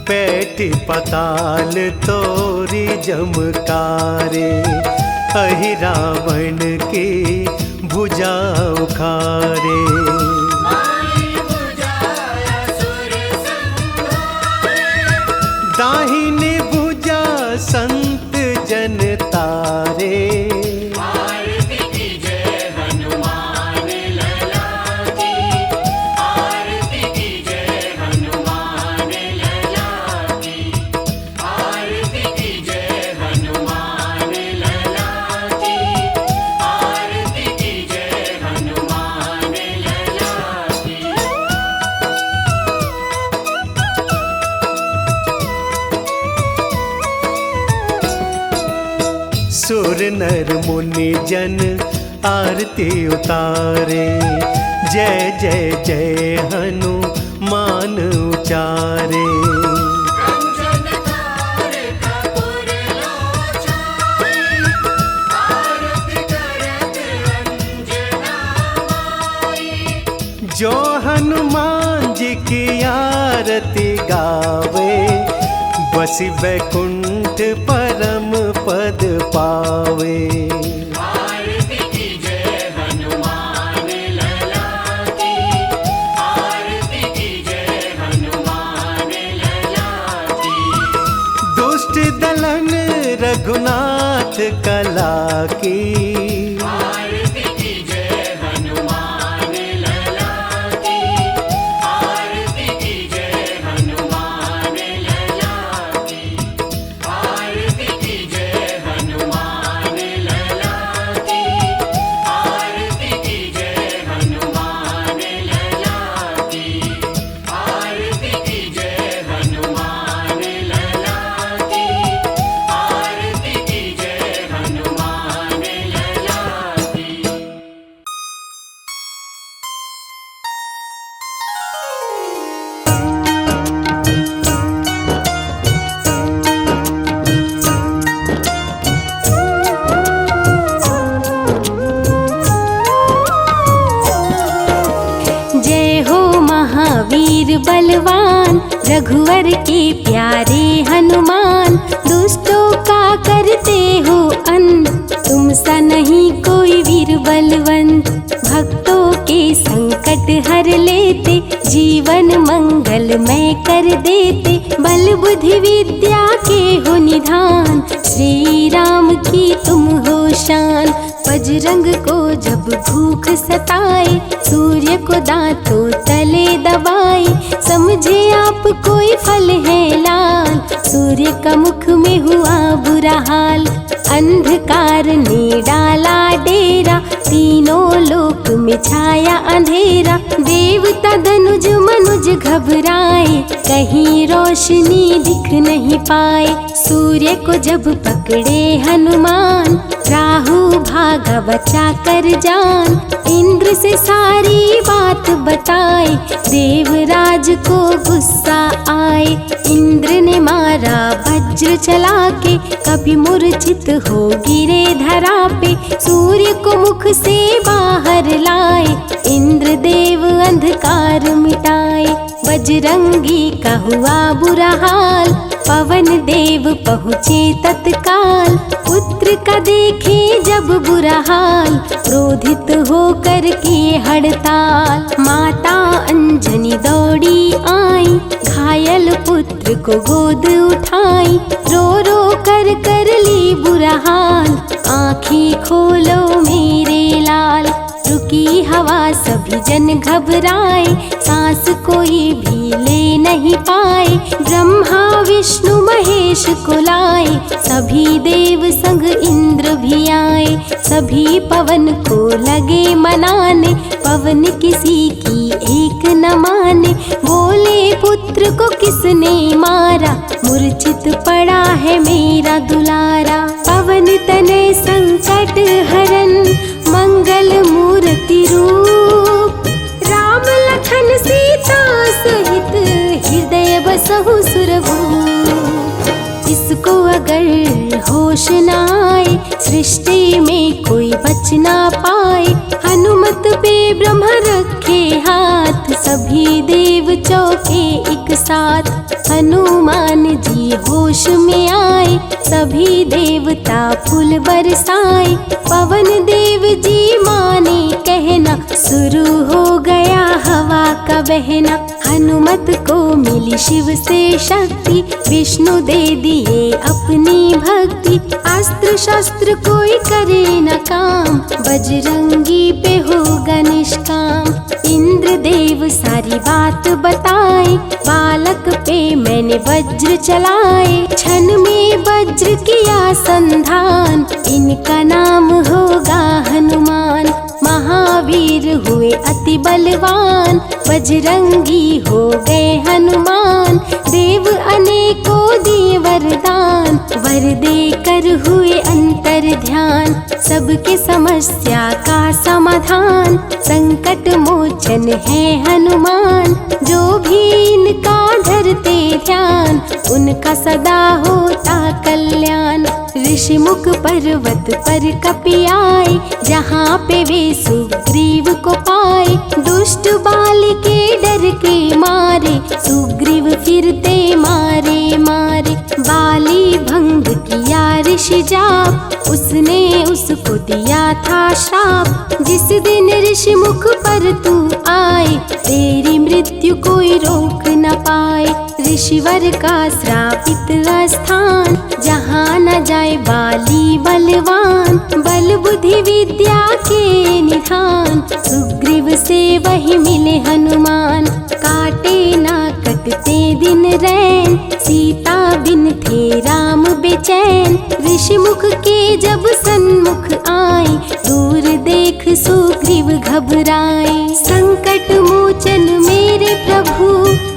पैठ पताल तोरी जमकारे, अहि रावण की भुजा उखारे। माई बुझाया सुर संहारे, दाहिनी भुजा संत जन तारे। आरती कीजिए हनुमान लला की, आरती कीजिए हनुमान लला की, आरती कीजिए हनुमान लला की, आरती कीजिए हनुमान लला की। सुर नर मुनि जन आरती उतारे, जय जय जय हनुमान उचारे। कंचन थार कपूर लोचन, आरती गावे, बसी वैकुंठ परम पद पावे। आरती कीजिए हनुमान लला की, आरती कीजिए हनुमान लला की। दुष्ट दलन रघुनाथ कला की, आरती कीजिए हनुमान लला की, आरती कीजिए हनुमान लला की, आरती कीजिए हनुमान लला की, आरती कीजिए हनुमान लला की, आरती कीजिए हनुमान लला की, आरती कीजिए हनुमान लला की। जय हो महावीर बलवान, रघुवर के प्यारे हनुमान। दुष्टों का करते हो अंत, तुम सा नहीं कोई वीर बलवंत। भक्तों के संकट हर लेते, जीवन मंगलमय कर देते। बल बुद्धि विद्या के हो निधान, श्री राम की तुम हो शान। बजरंग को जब भूख सताए, सूर्य को दांतों तले दबाए। समझे आप कोई फल है लाल, सूर्य का मुख में हुआ बुरा हाल। अंधकार ने डाला डेरा, तीनों लोक में छाया अंधेरा। देवता धनुज मनुज घबराए, कहीं रोशनी दिख नहीं पाए। सूर्य को जब पकड़े हनुमान, राहु भागा बचा कर जान। इंद्र से सारी बात बताए, देवराज को गुस्सा आए। इंद्र ने मारा वज्र चला के, कभी मूर्छित हो गिरे धरा पे। सूर्य को मुख से बाहर लाए, इंद्र देव अंधकार मिटाए। बजरंगी का हुआ बुरा हाल, पवन देव पहुँचे तत्काल। पुत्र का देखे जब बुरा हाल, क्रोधित होकर किए हड़ताल। माता अंजनी दौड़ी आई, घायल पुत्र को गोद उठाई। रो रो कर ली बुरा हाल, आँखें खोलो मेरे लाल। रुकी हवा सभी जन घबराए, सांस कोई भी ले नहीं पाए। ब्रह्मा विष्णु महेश को लाए, सभी देव संग इंद्र भी आए। सभी पवन को लगे मनाने, पवन किसी की एक न माने। बोले पुत्र को किसने मारा, मूर्छित पड़ा है मेरा दुलारा। पवन तनय संकट हरन, मंगल मूर्ति रूप। राम लखन सीता सहित, हृदय बसहु सुरभूप। इसको अगर होश न आए, सृष्टि में कोई बच ना पाए। हनुमत पे ब्रह्म रखे हाथ, सभी देव चौके एक साथ। हनुमान जी होश में आए, सभी देवता फूल बरसाए। पवन देव जी माने कहना, शुरू हो गया हवा का बहना। हनुमत को मिली शिव से शक्ति, विष्णु दे दिए अपनी भक्ति। अस्त्र शस्त्र कोई करे न काम, बजरंगी पे होगा निष्काम। इंद्र देव सारी बात बताए, बालक पे मैंने वज्र चलाए। क्षण में वज्र किया संधान, इनका नाम होगा हनुमान। महावीर हुए अति बलवान, बजरंगी हो गए हनुमान। देव अनेकों दिए वरदान, वर देकर हुए अंतर ध्यान। सबके समस्या का समाधान, संकट मोचन है हनुमान। जो भी इनका धरते ध्यान, उनका सदा होता कल्याण। ऋषिमुख पर्वत पर कपि आए, जहाँ पे वे सुग्रीव को पाए। दुष्ट बाल के डर के मारे, सुग्रीव फिरते मारे मारे। बाली भंग किया ऋषि जाप, उसने उसको दिया था श्राप। जिस दिन ऋषिमुख पर तू आए, तेरी मृत्यु कोई रोक न पाए। ऋषिवर का श्रापित स्थान, जहाँ न जाए बाली बलवान। बल बुद्धि विद्या के निधान, सुग्रीव से वही मिले हनुमान। काटे ना कटते दिन रैन, सीता बिन थे राम बेचैन। ऋषिमुख के जब सन्मुख आए, दूर देख सुग्रीव घबराए। संकट मोचन मेरे प्रभु,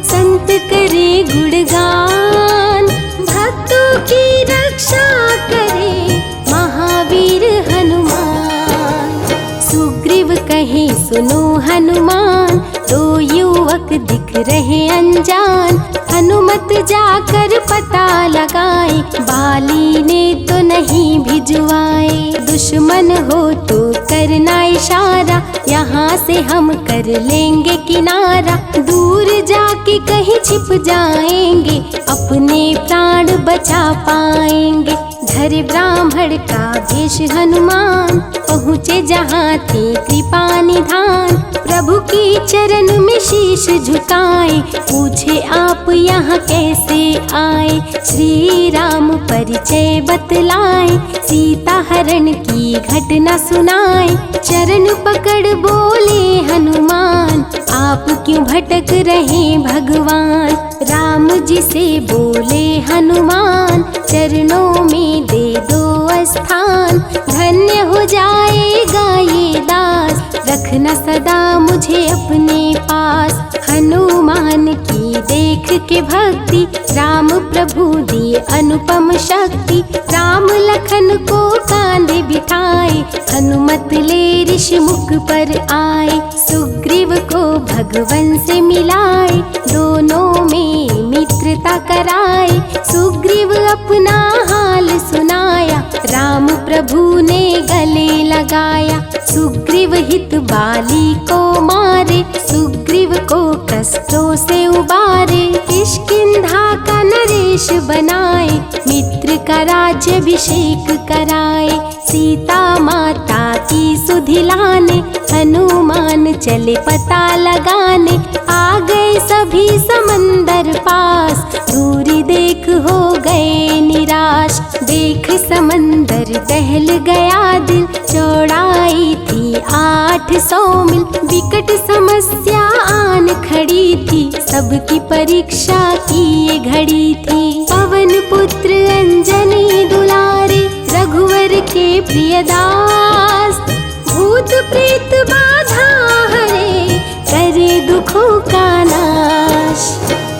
संत करे गुणगान। भक्तों की रक्षा करे महावीर हनुमान। सुग्रीव कहे सुनो हनुमान, दो युवक दिख रहे अनजान। हनुमत जाकर पता लगाए, बाली ने तो नहीं भिजवाए। दुश्मन हो तो करना इशारा, यहाँ से हम कर लेंगे किनारा। दूर जाके कहीं छिप जाएंगे, अपने प्राण बचा पाएंगे। धरे ब्राह्मण का वेश हनुमान, पहुँचे जहाँ थे कृपा निधान। प्रभु की चरण में शीश झुकाए, पूछे आप यहाँ कैसे आए। श्री राम परिचय बतलाए, सीता हरण की घटना सुनाए। चरण पकड़ बोले हनुमान, आप क्यों भटक रहे भगवान। राम जी से बोले हनुमान, चरणों में दे दो स्थान। धन्य हो जाएगा ये दास, रखना सदा मुझे अपने पास। हनुमान की देख के भक्ति, राम प्रभु दिए अनुपम शक्ति। राम लखन को कांधे बिठाए, हनुमत ले ऋषि मुख पर आए। सुग्रीव को भगवन से मिलाए, दोनों में मित्रता कराए। सुग्रीव अपना हाल सुनाया, राम प्रभु ने गले लगाया। सुग्रीव हित बाली को मारे, सुग्रीव को कष्टों से उबारे। किष्किंधा का नरेश बनाए, मित्र का राज्याभिषेक कराए। सीता माता की सुधि लाने, हनुमान चले पता लगाने। आ गए सभी समंदर पास, दूरी देख हो गए निराश। देख समंदर दहल गया दिल, चौड़ाई थी 800 मील। विकट समस्या आन खड़ी थी, सबकी परीक्षा की ये घड़ी थी। पवन पुत्र अंजनी दुलारे, रघुवर के प्रिय दास। भूत प्रेत बाधा हरे, करे दुखों का नाश।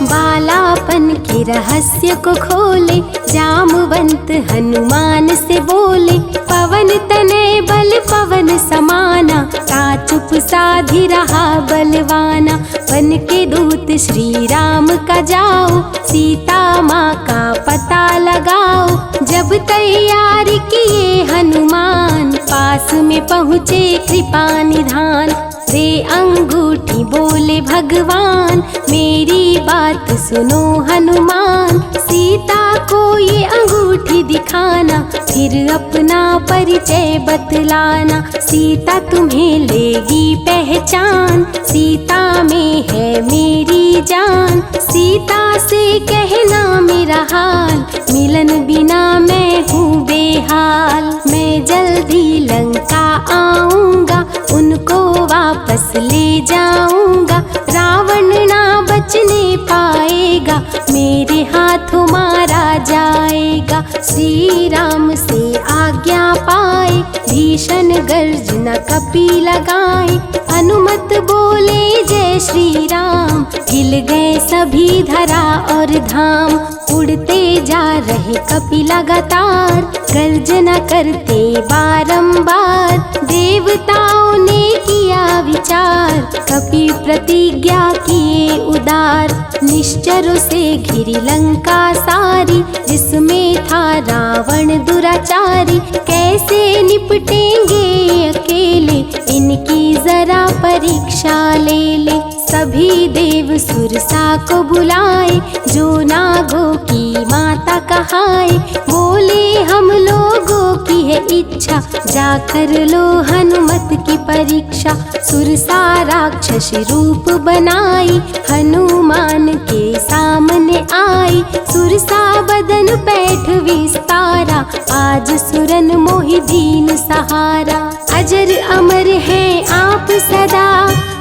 बालापन के रहस्य को खोले, जामवंत हनुमान से बोले। पवन तनय बल पवन समाना, का चुप साधी रहा बलवाना। बन के दूत श्री राम का जाओ, सीता माँ का पता लगाओ। जब तैयारी किए हनुमान, पास में पहुँचे कृपा निधान। रे अंगूठी बोले भगवान, मेरी बात सुनो हनुमान। सीता को ये अंगूठी दिखाना, फिर अपना परिचय बतलाना। सीता तुम्हें लेगी पहचान, सीता में है मेरी जान। सीता से कहना मेरा हाल, मिलन बिना मैं हूँ बेहाल। मैं जल्दी लंका आऊँगा, उनको वापस ले जाऊँगा। रावण ना बचने पाएगा, मेरे हाथों मारा जाएगा। श्री राम से आज्ञा पाए, भीषण गर्जना कपि लगाए। अनुमत बोले जय श्री राम, हिल गए सभी धरा और धाम। उड़ते जा रहे कपि लगातार, गर्जना करते बारंबार। देवताओं ने किया विचार, कपि प्रतिज्ञा किए उदार। निश्चरों से घिरी लंका सारी, जिसमें था रावण दुराचारी। कैसे निपटेंगे अकेले, इनकी जरा परीक्षा ले ले। सभी देव सुरसा को बुलाए, जो नागों की माता कहाए। बोले हम लोगों की है इच्छा, जाकर लो हनुमत की परीक्षा। सुरसा राक्षस रूप बनाई, हनुमान के सामने आई। सुरसा बदन पैठ विस्तारा, आज सुरन मोहि दीन सहारा। अजर अमर है आप सदा,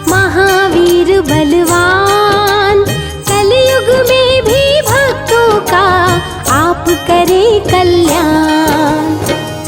महावीर बलवान। कलयुग में भी भक्तों का आप करें कल्याण।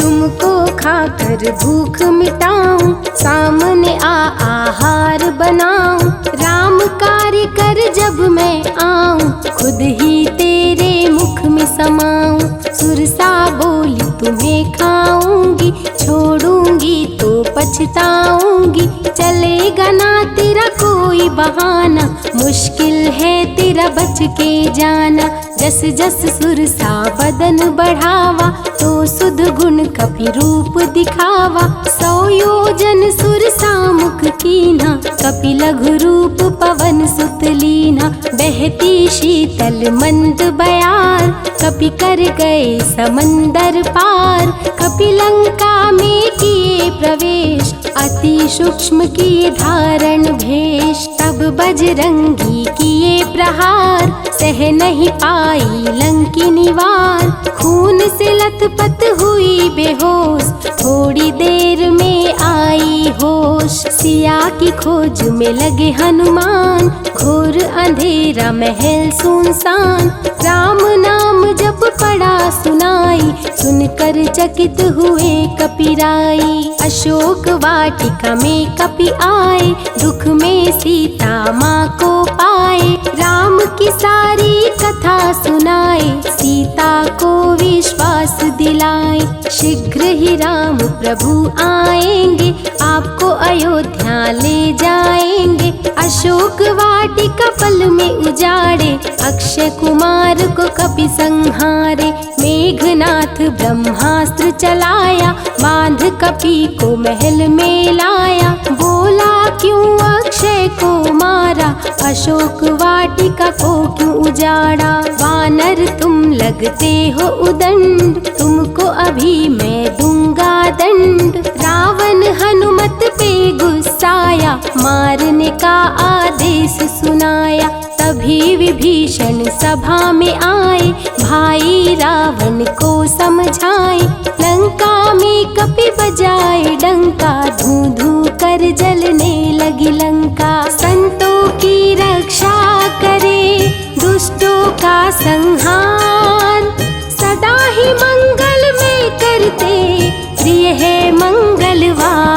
तुमको खाकर भूख मिटाऊं, सामने आहार बनाऊं। राम कार्य कर जब मैं आऊं, खुद ही तेरे मुख में समाऊं। सुरसा बोली तुम्हें खाऊंगी, छोड़ूंगी तो पछताऊंगी। चलेगा ना तेरा कोई बहाना, मुश्किल है तेरा बच के जाना। जस जस सुरसा बदन बढ़ावा, तो सुध गुण कपि रूप दिखावा। 100 योजन सुरसा मुख कीन्हा, कपि लघु रूप पवन सुत लीन्हा। बहती शीतल मंद बयार, कपि कर गए समंदर पार। कपि लंका में किए प्रवेश, अति सूक्ष्म किए धारण भेष। तब बजरंगी किए प्रहार, सह नहीं पाई लंकिनी वार। खून से लथपथ हुई बेहोश, थोड़ी देर में आई होश। सिया की खोज में लगे हनुमान, घोर अंधेरा महल सुनसान। राम नाम जप पड़ा सुनाई, सुनकर चकित हुए कपिराई। अशोक वाटिका में कपि आए, दुख में सीता माँ को पाए। राम की सारी कथा सुनाए, सीता को विश्वास दिलाए। शीघ्र ही राम प्रभु आएंगे, आपको अयोध्या ले जाएंगे। अशोक वाटिका पल में उजाड़े, अक्षय कुमार को कपि संहारे। मेघनाथ ब्रह्मास्त्र चलाया, बांध कपि को महल में लाया। बोला क्यों अक्षय को मारा, अशोक वाटिका को क्यों उजाड़ा। वानर तुम लगते हो उदंड, तुमको अभी मैं दूंगा दंड। रावण हनुमत पे गुस्साया, मारने का आदेश सुनाया। तभी विभीषण सभा में आए, भाई रावण को समझाए। लंका में कपि बजाए डंका, धू धू कर जलने लगी लंका। संतों की रक्षा करे, दुष्टों का संहार। सदा ही मंगल में करते, प्रिय है मंगलवार।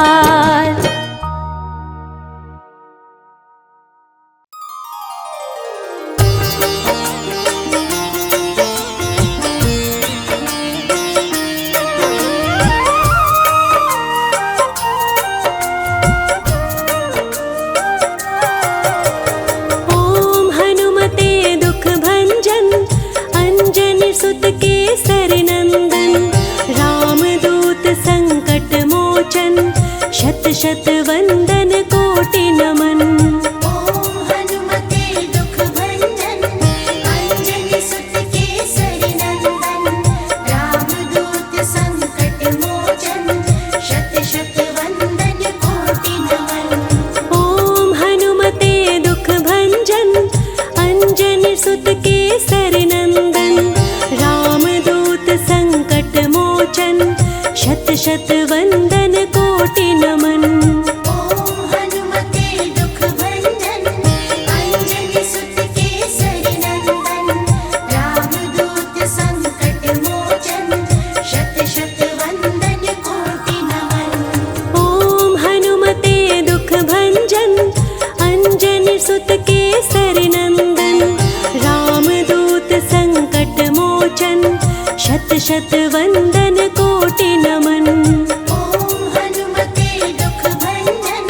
सुत केसर नंदन, रामदूत संकट मोचन। शत शत वंदन कोटि नमन। ओम हनुमते दुख भंजन, अंजनी सुत केसरी नंदन। रामदूत संकट मोचन, शत शत वंदन कोटि नमन। ओम हनुमते दुख भंजन, अंजनी सुत केसर नंदन। रामदूत संकट मोचन, शत शत वंदन कोटि नमन। ओम हनुमते दुख भंजन, अंजनी सुत केसरी नंदन। रामदूत संकट मोचन, शत शत वंदन कोटि नमन। ओम हनुमते दुख भंजन, अंजनी सुत केसर नंदन। रामदूत संकट मोचन, शत शत वंदन कोटि नमन। ओम हनुमते दुख भंजन,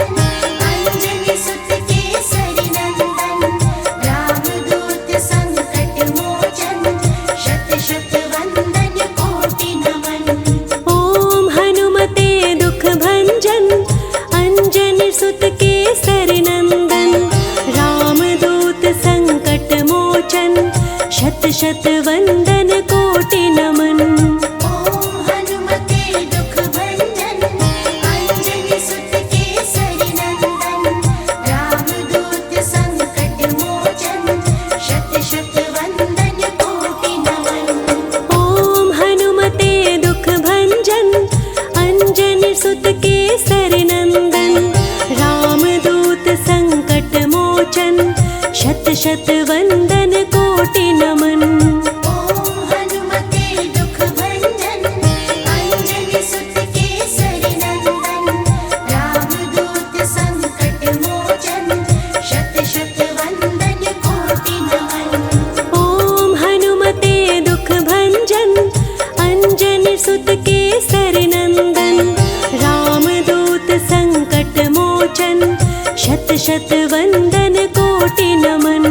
शत वंदन कोटि नमन। ओम हनुमते दुख भंजन अंजनी सुत केसरी नंदन रामदूत संकट मोचन शत शत वंदन कोटि नमन। ओम हनुमते दुख भंजन अंजनी सुत केसरी नंदन रामदूत संकट मोचन शत शत वंदन कोटि नमन।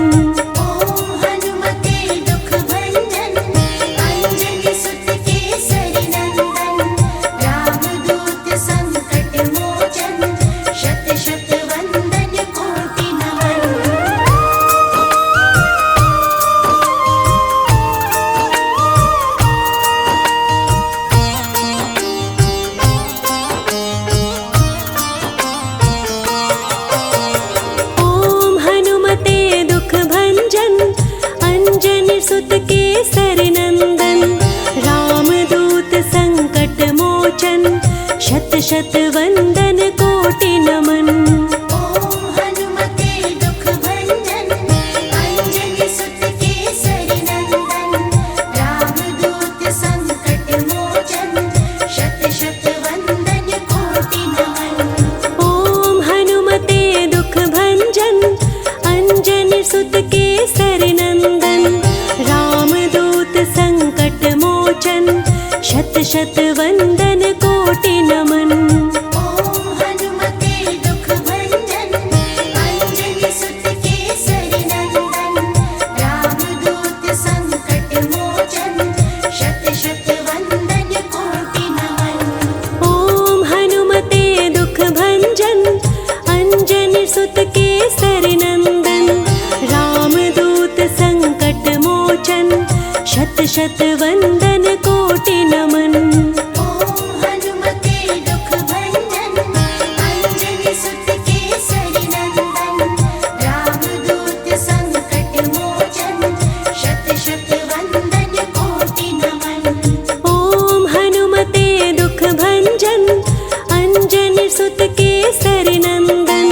ओम हनुमते दुख भंजन अंजनी सुत केसरी नंदन रामदूत संकट मोचन शत शत वंदन कोटि नमन। ओम हनुमते दुख भंजन अंजनी सुत केसरी नंदन रामदूत संकट मोचन शत शत वंदन कोटि नमन। ओम हनुमते दुख भंजन अंजनी सुत केसरी नंदन रामदूत संकट मोचन शत शत वंदन कोटि नमन। ओम हनुमते दुख भंजन अंजनी सुत केसरी नंदन रामदूत संकट मोचन शत शत वंदन कोटि नमन। ओम हनुमते दुख भंजन अंजनी सुत केसरी नंदन रामदूत संकट मोचन शत शत वंदन कोटि नमन। ओम हनुमते दुख भंजन अंजनी सुत केसरी नंदन रामदूत संकट मोचन शत शत वंदन कोटि नमन। ओम हनुमते दुख भंजन अंजनी सुत केसरी नंदन रामदूत संकट मोचन शत शत वंदन कोटि नमन। ओम हनुमते दुख भंजन अंजनी सुत केसरी नंदन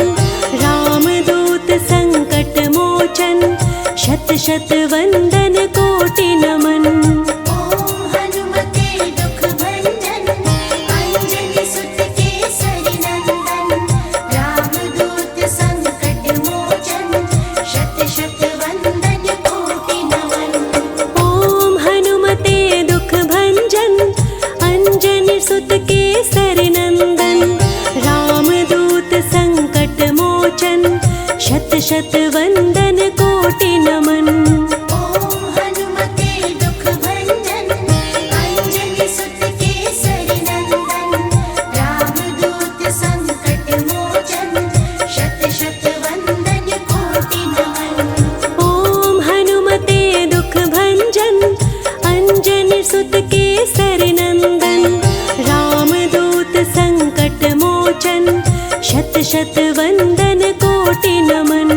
रामदूत संकट मोचन शत शत वंदन कोटि नमन। ओम हनुमते दुख भंजन अंजनी सुत केसरी नंदन रामदूत संकट मोचन शत शत वंदन कोटि नमन। ओम हनुमते दुख भंजन अंजनी सुत केसरी नंदन रामदूत संकट मोचन शत शत वंदन कोटि नमन। ओम हनुमते दुख भंजन अंजनी सुत केसरी नंदन रामदूत संकट मोचन शत शत वंदन कोटि नमन। ओम हनुमते दुख भंजन अंजनी सुत केसरी नंदन रामदूत संकट मोचन शत शत वंदन कोटि नमन।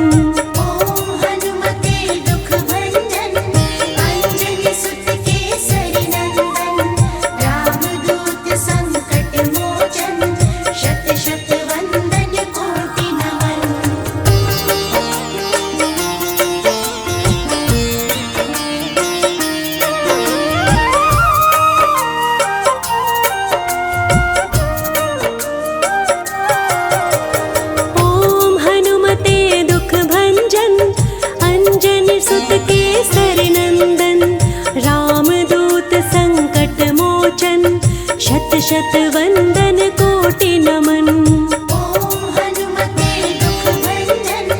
ओम हनुमते दुख भंजन अंजनी सुत केसरी नंदन रामदूत संकट मोचन शत शत वंदन कोटि नमन। ओम हनुमते दुख भंजन अंजनी सुत केसरी नंदन रामदूत संकट मोचन शत शत वंदन कोटि नमन। ओम हनुमते दुख भंजन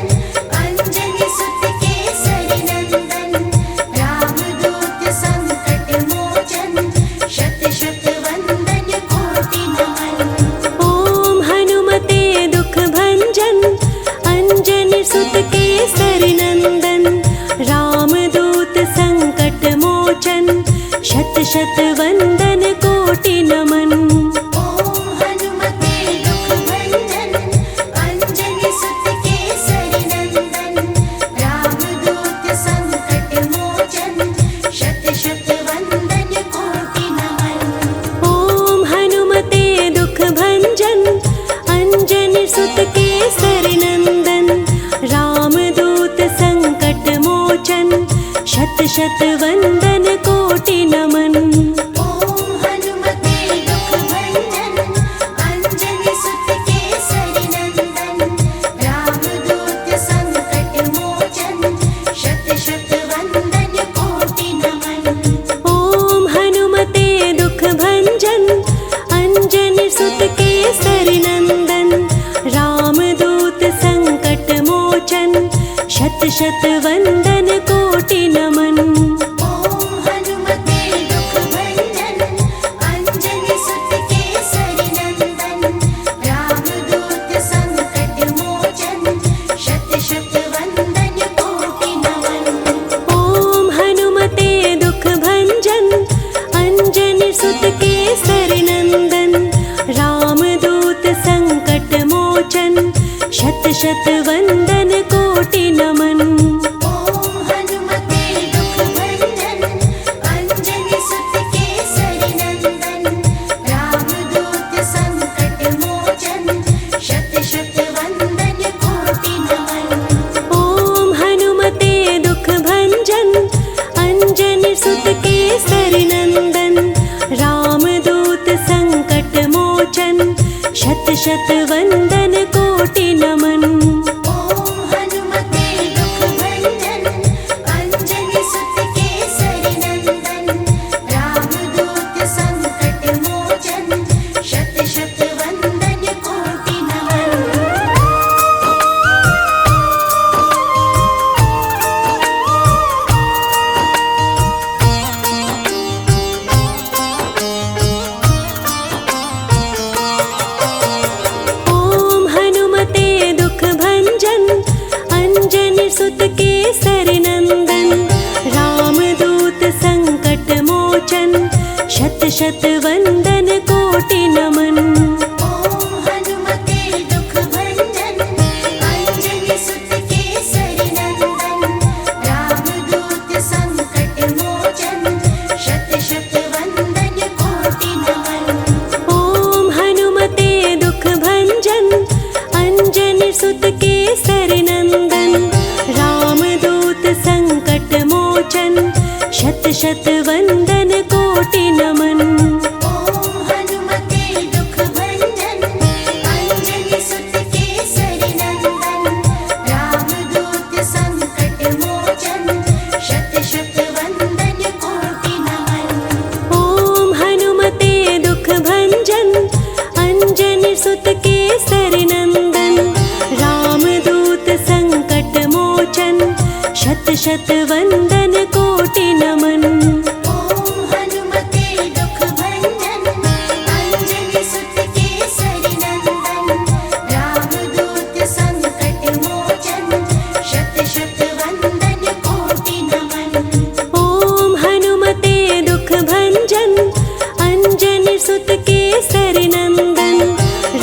अंजनी सुत केसरी नंदन रामदूत संकट मोचन शत शत वंदन कोटि नमन। ओम हनुमते दुख भंजन अंजनी सुत केसरी नंदन रामदूत संकट मोचन शत शत वंदन कोटि नमन। ओम हनुमते दुख भंजन अंजनी सुत केसरी नंदन रामदूत संकट मोचन शत शत वंदन कोटि नमन। ओम हनुमते दुख भंजन अंजनी सुत केसरी नंदन रामदूत संकट शत वंदन कोटि नमन। ओम हनुमते दुख भंजन अंजनी सुत केसरी नंदन रामदूत संकट मोचन शत शत वंदन कोटि नमन। ओम हनुमते दुख भंजन अंजनी सुत केसरी नंदन रामदूत संकट मोचन शत शत वंदन कोटि नमन। ओम हनुमते दुख भंजन अंजनी सुत केसरी नंदन रामदूत संकट मोचन शत शत वंदन कोटि नमन। ओम हनुमते दुख भंजन अंजनी सुत केसरी नंदन रामदूत संकट मोचन शत शत वंदन कोटि नमन। ओम हनुमते दुख भंजन अंजनी सुत केसरी नंदन रामदूत संकट मोचन शत शत वंदन कोटि नमन। ओम हनुमते दुख भंजन अंजनी सुत केसरी नंदन रामदूत संकट मोचन शत शत वंदन कोटि नमन। ओम हनुमते दुख भंजन अंजनी सुत केसरी नंदन रामदूत संकट मोचन शत शत वंदन कोटि नमन। ओम हनुमते दुख भंजन अंजनी सुत केसरी नंदन रामदूत संकट मोचन शत शत वंदन कोटि नमन। ओम हनुमते दुख भंजन अंजनी सुत केसरी नंदन रामदूत संकट मोचन शत शत वंदन कोटि नमन। ओम हनुमते दुख भंजन अंजनी सुत केसरी नंदन रामदूत संकट मोचन शत शत वंदन कोटि नमन। ओम हनुमते दुख भंजन अंजनी सुत केसरी नंदन रामदूत संकट मोचन शत शत वंदन कोटि नमन। ओम हनुमते दुख भंजन अंजनी सुत केसरी नंदन रामदूत संकट मोचन शत शत वंदन कोटि नमन। ओम हनुमते दुख भंजन अंजनी सुत केसरी नंदन रामदूत संकट मोचन शत शत वंदन कोटि नमन। ओम हनुमते दुख भंजन अंजनी सुत केसरी नंदन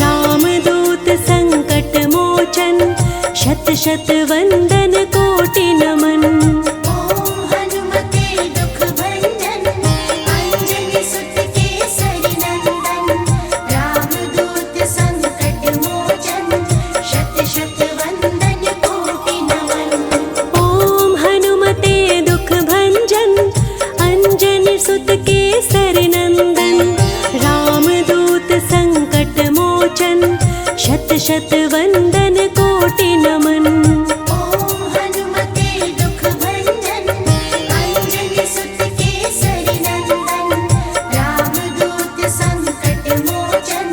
रामदूत संकट मोचन शत शत वंदन कोटि नमन। ओम हनुमते दुख भंजन अंजनी सुत केसरी नंदन रामदूत संकट मोचन शत शत वंदन कोटि नमन। ओम हनुमते दुख भंजन अंजनी सुत केसरी नंदन रामदूत संकट मोचन शत शत वंदन कोटि नमन। ओम हनुमते दुख भंजन अंजनी सुत केसरी नंदन रामदूत संकट मोचन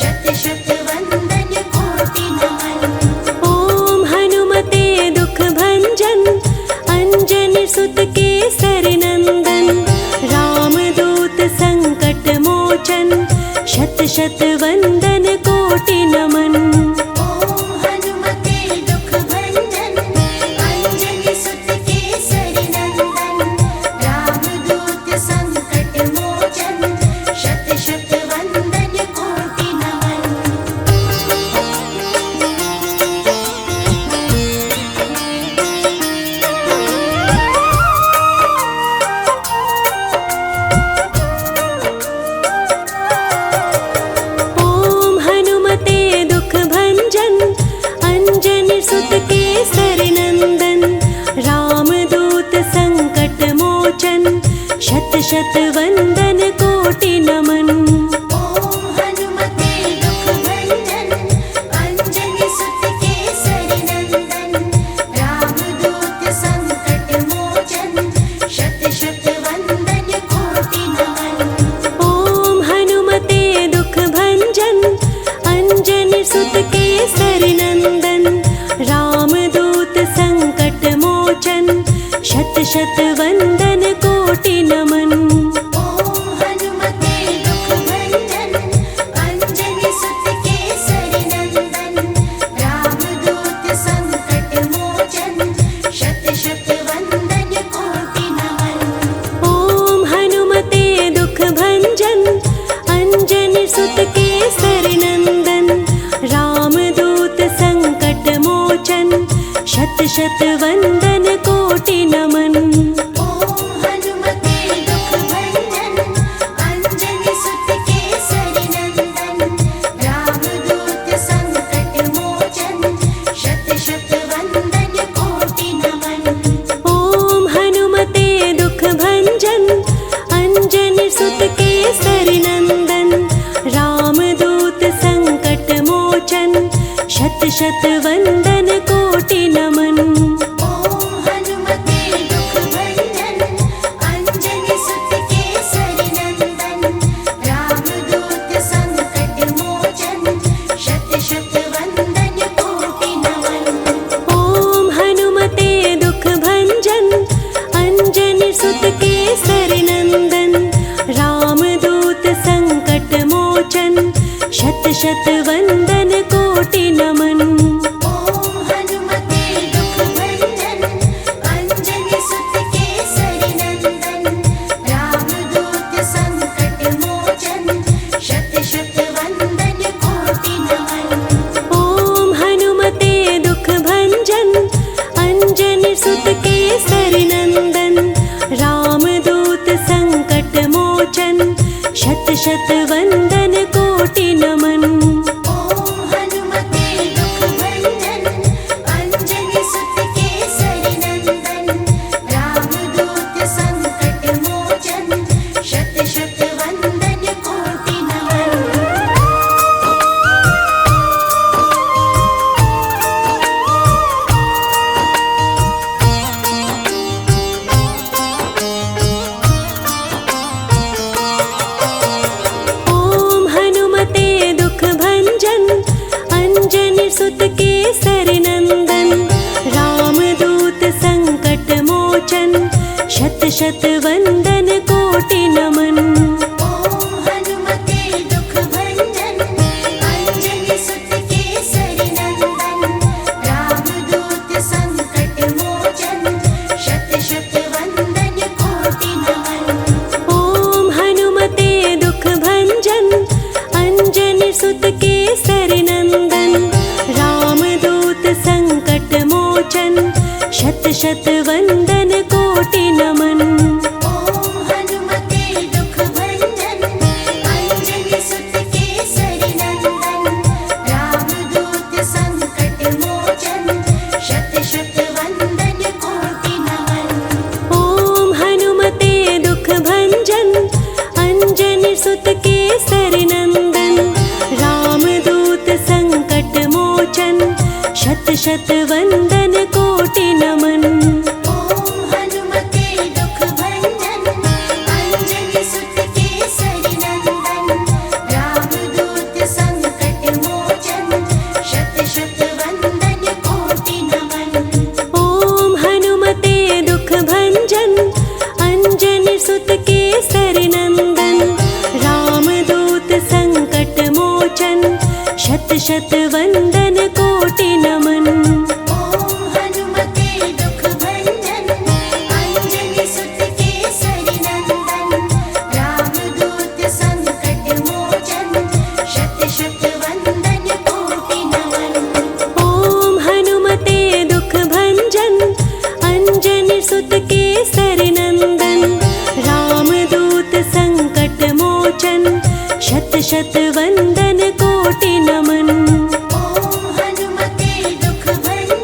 शत शत वंदन कोटि नमन। ओम हनुमते दुख भंजन अंजनी सुत केसरी नंदन रामदूत संकट मोचन शत शत वंदन कोटि नमन। ओम हनुमते दुख सुत केसरी नंदन रामदूत संकट मोचन शत शत वंदन कोटि नमन। ओम हनुमते दुख भंजन अंजनी सुत केसरी नंदन रामदूत संकट मोचन शत शत वंदन कोटि नमन। ओम हनुमते दुख भंजन अंजनी सुत केसरी नंदन रामदूत संकट मोचन शत शत वंदन कोटि नमन। ओम हनुमते दुख भंजन अंजनी सुत केसरी नंदन रामदूत संकट मोचन शत शत वंदन कोटि नमन। ओम हनुमते दुख भंजन अंजनी सुत केसरी नंदन रामदूत संकट मोचन शत शत वंदन कोटि नमन। ओम हनुमते दुख भंजन अंजनी सुत केसरी नंदन रामदूत संकट मोचन शत शत वंदन कोटि नमन। ओम हनुमते दुख भंजन अंजनी सुत केसरी नंदन रामदूत संकट मोचन शत शत वंदन कोटि नमन। ओम हनुमते दुख भंजन अंजनी सुत केसरी नंदन रामदूत संकट मोचन शत शत वंदन कोटि नमन। ओम हनुमते दुख भंजन अंजनी सुत केसरी नंदन रामदूत संकट मोचन शत शत वंदन कोटि नमन। ओम हनुमते दुख भंजन अंजनी सुत केसरी नंदन रामदूत संकट मोचन शत शत वंदन कोटि नमन। ओम हनुमते दुख भंजन अंजनी सुत केसरी नंदन रामदूत संकट मोचन शत शत वंदन कोटि नमन। ओम हनुमते दुख भंजन अंजनी सुत केसरी नंदन रामदूत संकट मोचन शत शत वंदन कोटि नमन। ओम हनुमते दुख भंजन अंजनी सुत केसरी नंदन रामदूत संकट मोचन शत शत वंदन कोटि नमन। ओम हनुमते दुख भंजन अंजनी सुत केसरी नंदन रामदूत संकट मोचन शत शत वंदन कोटि नमन। ओम हनुमते दुख भंजन अंजनी सुत केसरी नंदन रामदूत संकट मोचन शत शत वंदन कोटि नमन। ओम हनुमते दुख भंजन अंजनी सुत केसरी नंदन रामदूत संकट मोचन शत शत वंदन कोटि नमन। ओम हनुमते दुख भंजन अंजनी सुत केसरी नंदन रामदूत संकट मोचन शत शत वंदन कोटि नमन। ओम हनुमते दुख भंजन अंजनी सुत केसरी नंदन रामदूत संकट मोचन शत शत वंदन कोटि नमन। ओम हनुमते दुख भंजन अंजनी सुत केसरी नंदन रामदूत संकट मोचन शत शत वंदन कोटि नमन। ओम हनुमते दुख भंजन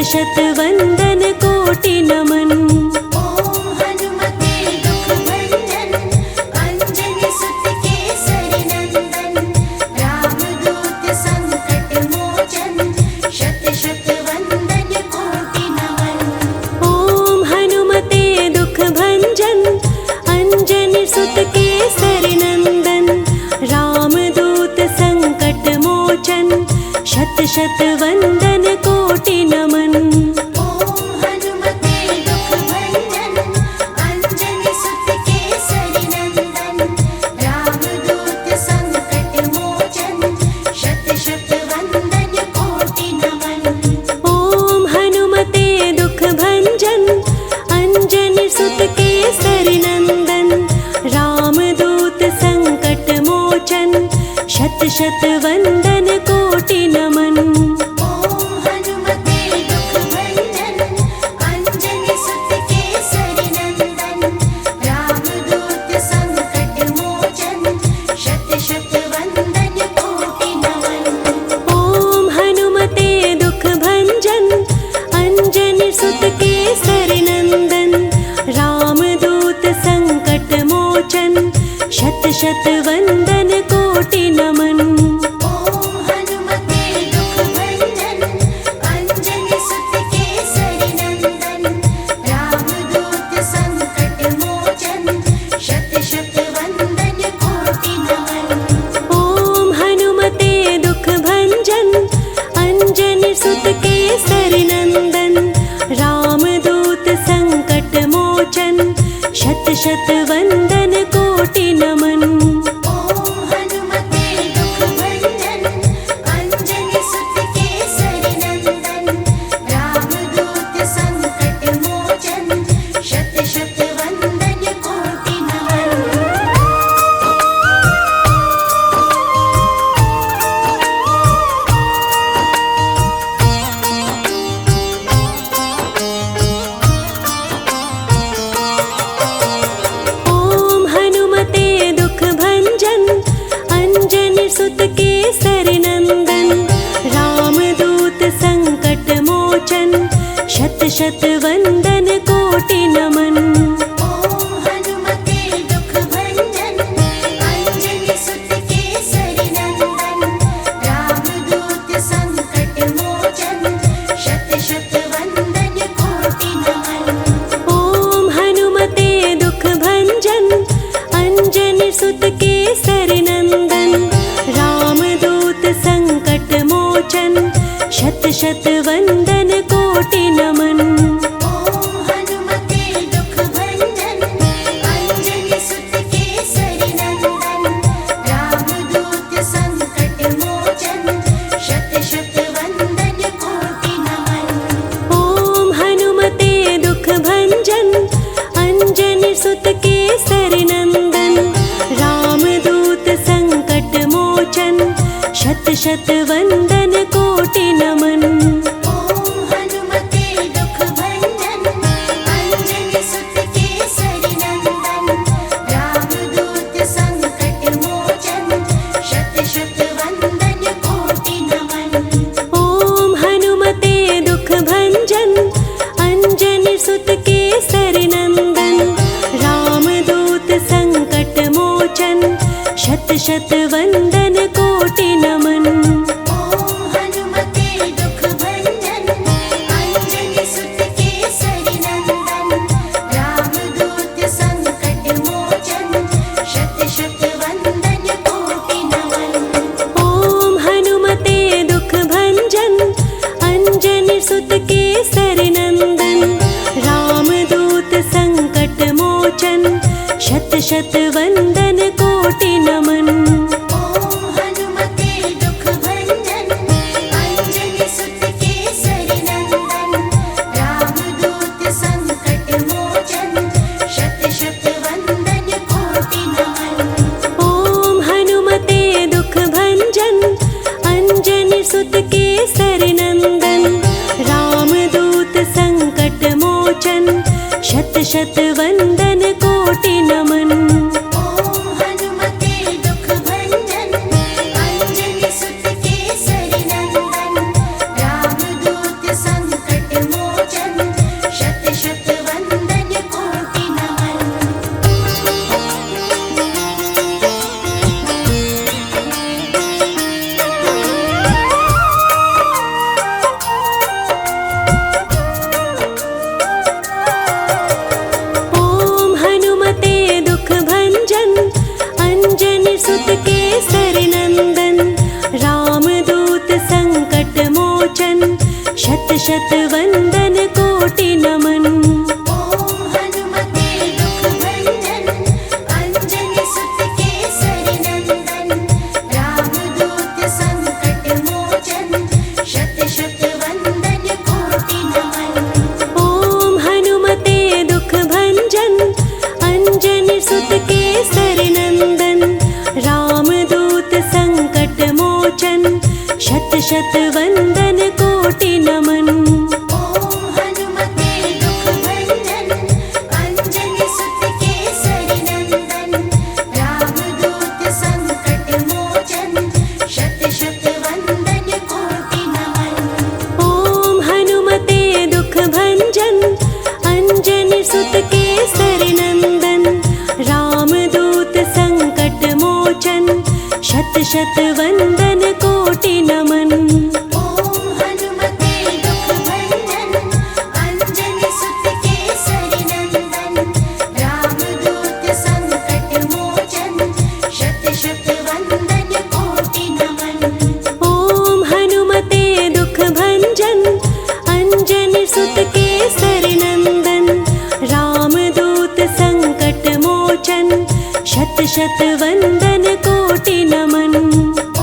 शत वंदन कोटि नमन। ओम हनुमते दुख भंजन अंजनी सुत केसरी नंदन रामदूत संकट मोचन शत शत वंदन कोटि नमन। ओम हनुमते दुख भंजन अंजनी सुत केसरी नंदन रामदूत संकट मोचन शत शत वंदन कोटि नमन। ओम हनुमते दुख भंजन अंजनी सुत केसरी नंदन रामदूत संकट मोचन शत शत वंदन कोटि नमन। ओम हनुमते दुख भंजन अंजनी सुत केसरी नंदन रामदूत संकट मोचन शत शत वंदन कोटि नमन। ओम हनुमते दुख भंजन अंजनी सुत केसरी नंदन रामदूत संकट मोचन शत शत वंदन कोटि नमन। ओम हनुमते दुख भंजन अंजनी सुत केसरी नंदन रामदूत संकट मोचन शत शत वंदन कोटि नमन। ओम हनुमते दुख भंजन अंजनी सुत केसरी नंदन रामदूत संकट मोचन शत शत वंदन कोटि नमन। ओम हनुमते दुख भंजन अंजनी सुत केसरी नंदन रामदूत संकट मोचन शत शत वंदन कोटि नमन। ओम हनुमते दुख भंजन अंजनी सुत केसरी नंदन रामदूत संकट मोचन शत शत वंदन कोटि नमन। ओम हनुमते दुख भंजन अंजनी सुत केसरी नंदन रामदूत संकट मोचन शत शत वंदन कोटि नमन। ओम हनुमते दुख भंजन अंजनी सुत केसरी नंदन रामदूत संकट मोचन शत शत वंदन कोटि नमन। ओम हनुमते दुख भंजन अंजनी सुत केसरी नंदन रामदूत संकट मोचन शत शत वंदन कोटि नमन। ओम हनुमते दुख भंजन अंजनी सुत केसरी नंदन रामदूत संकट मोचन शत शत वंदन कोटि नमन। ओम हनुमते दुख भंजन अंजनी सुत केसरी नंदन रामदूत संकट मोचन शत शत वंदन कोटि नमन। ओम हनुमते दुख भंजन अंजनी सुत केसरी नंदन रामदूत संकट मोचन शत शत वंदन कोटि नमन। ओम हनुमते दुख भंजन अंजनी सुत केसरी नंदन रामदूत संकट मोचन शत शत वंदन कोटि नमन। ओम हनुमते दुख भंजन अंजनी सुत केसरी नंदन रामदूत संकट मोचन शत शत वंदन कोटि नमन। ओम हनुमते दुख भंजन अंजनी सुत केसरी नंदन रामदूत संकट मोचन शत शत वंदन कोटि नमन। ओम हनुमते दुख भंजन अंजनी सुत केसरी नंदन रामदूत संकट मोचन शत शत वंदन कोटि नमन। ओम हनुमते दुख भंजन अंजनी सुत केसरी नंदन रामदूत संकट मोचन शत शत वंदन कोटि नमन। ओम हनुमते दुख भंजन अंजनी सुत केसरी नंदन रामदूत संकट शत वंदन कोटि नमन। ओम हनुमते दुख भंजन अंजनी सुत केसरी नंदन रामदूत संकट मोचन शत शत वंदन कोटि नमन। ओम हनुमते दुख भंजन अंजनी सुत केसरी नंदन रामदूत संकट मोचन शत शत वंदन कोटि नमन। ओम हनुमते दुख भंजन अंजनी सुत केसरी नंदन रामदूत संकट मोचन शत शत वंदन कोटि नमन। ओम हनुमते दुख भंजन अंजनी सुत केसरी नंदन रामदूत संकट मोचन शत शत वंदन कोटि नमन। ओम हनुमते दुख भंजन अंजनी सुत केसरी नंदन रामदूत संकट मोचन शत शत वंदन कोटि नमन। ओम हनुमते दुख भंजन अंजनी सुत केसरी नंदन रामदूत संकट मोचन शत शत वंदन कोटि नमन।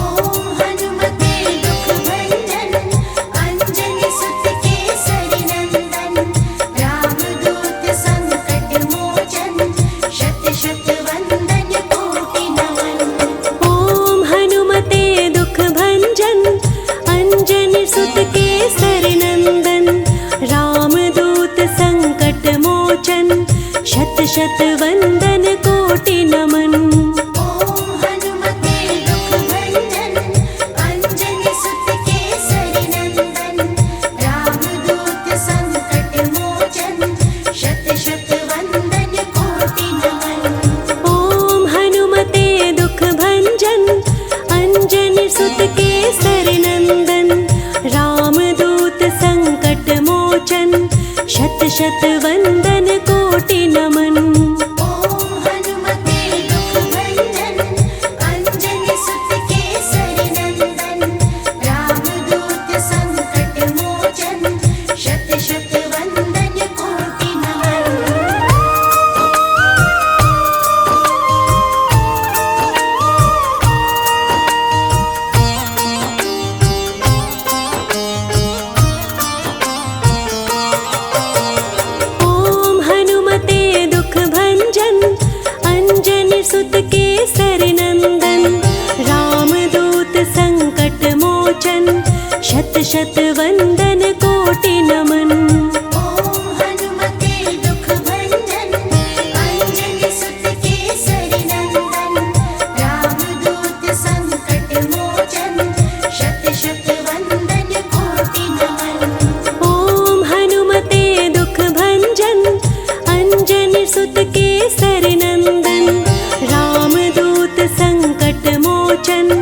ओम हनुमते दुख भंजन अंजनी सुत केसरी नंदन रामदूत संकट मोचन शत शत वंदन कोटि नमन। ओम हनुमते दुख भंजन अंजनी सुत केसरी नंदन रामदूत संकट मोचन शत शत वंदन कोटि नमन। ओम हनुमते दुख भंजन अंजनी सुत केसरी नंदन रामदूत संकट मोचन शत शत वंदन कोटि नमन। ओम हनुमते दुख भंजन अंजनी सुत केसरी नंदन रामदूत संकट मोचन शत शत वंदन कोटि नमन। ओम हनुमते दुख भंजन अंजनी सुत केसरी नंदन रामदूत संकट मोचन शत शत वंदन कोटि नमन। ओम हनुमते दुख भंजन अंजनी सुत केसरी नंदन रामदूत संकट मोचन शत शत वंदन कोटि नमन। ओम हनुमते दुख भंजन अंजनी सुत केसरी नंदन रामदूत संकट मोचन शत शत वंदन कोटि नमन। ओम हनुमते दुख भंजन अंजनी सुत केसरी नंदन रामदूत संकट मोचन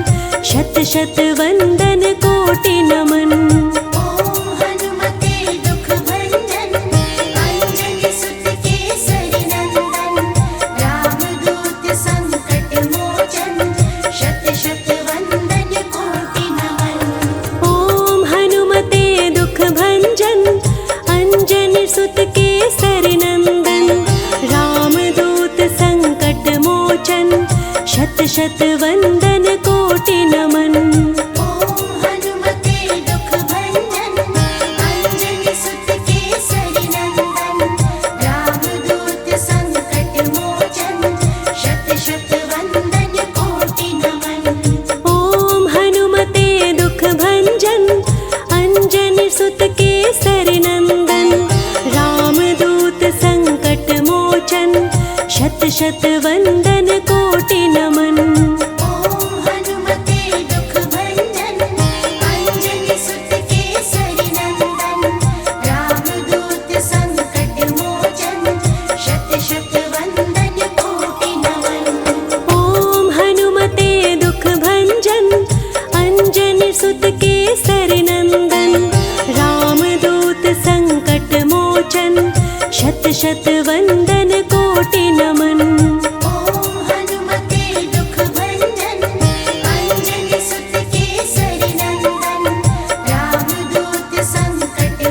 शत शत वंदन कोटि नमन। ओम हनुमते दुख भंजन अंजनी सुत केसरी नंदन रामदूत संकट मोचन शत शत वंदन कोटि नमन। ओम हनुमते दुख भंजन अंजनी सुत केसरी नंदन रामदूत संकट मोचन शत शत वंदन कोटि नमन। ओम हनुमते दुख भंजन अंजनी सुत केसरी नंदन रामदूत संकट मोचन शत शत वंदन कोटि नमन। ओम हनुमते दुख भंजन अंजनी सुत केसरी नंदन रामदूत संकट मोचन शत शत वंदन कोटि नमन। ओम हनुमते दुख भंजन अंजनी सुत केसरी नंदन रामदूत संकट मोचन शत शत वंदन कोटि नमन। ओम हनुमते दुख भंजन अंजनी सुत केसरी नंदन रामदूत संकट मोचन शत शत वंदन कोटि नमन। ओम हनुमते दुख भंजन अंजनी सुत केसरी नंदन रामदूत संकट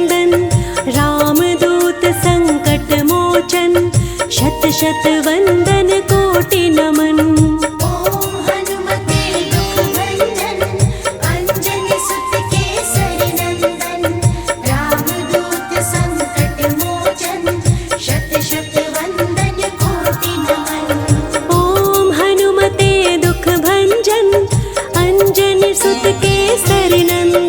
नंदन रामदूत संकट मोचन शत शत वंदन कोटि नमन। ओम हनुमते दुख भंजन अंजनी सुत केसरी नंदन रामदूत संकट मोचन शत शत वंदन कोटि नमन। ओम हनुमते दुख भंजन अंजनी सुत केसरी नंदन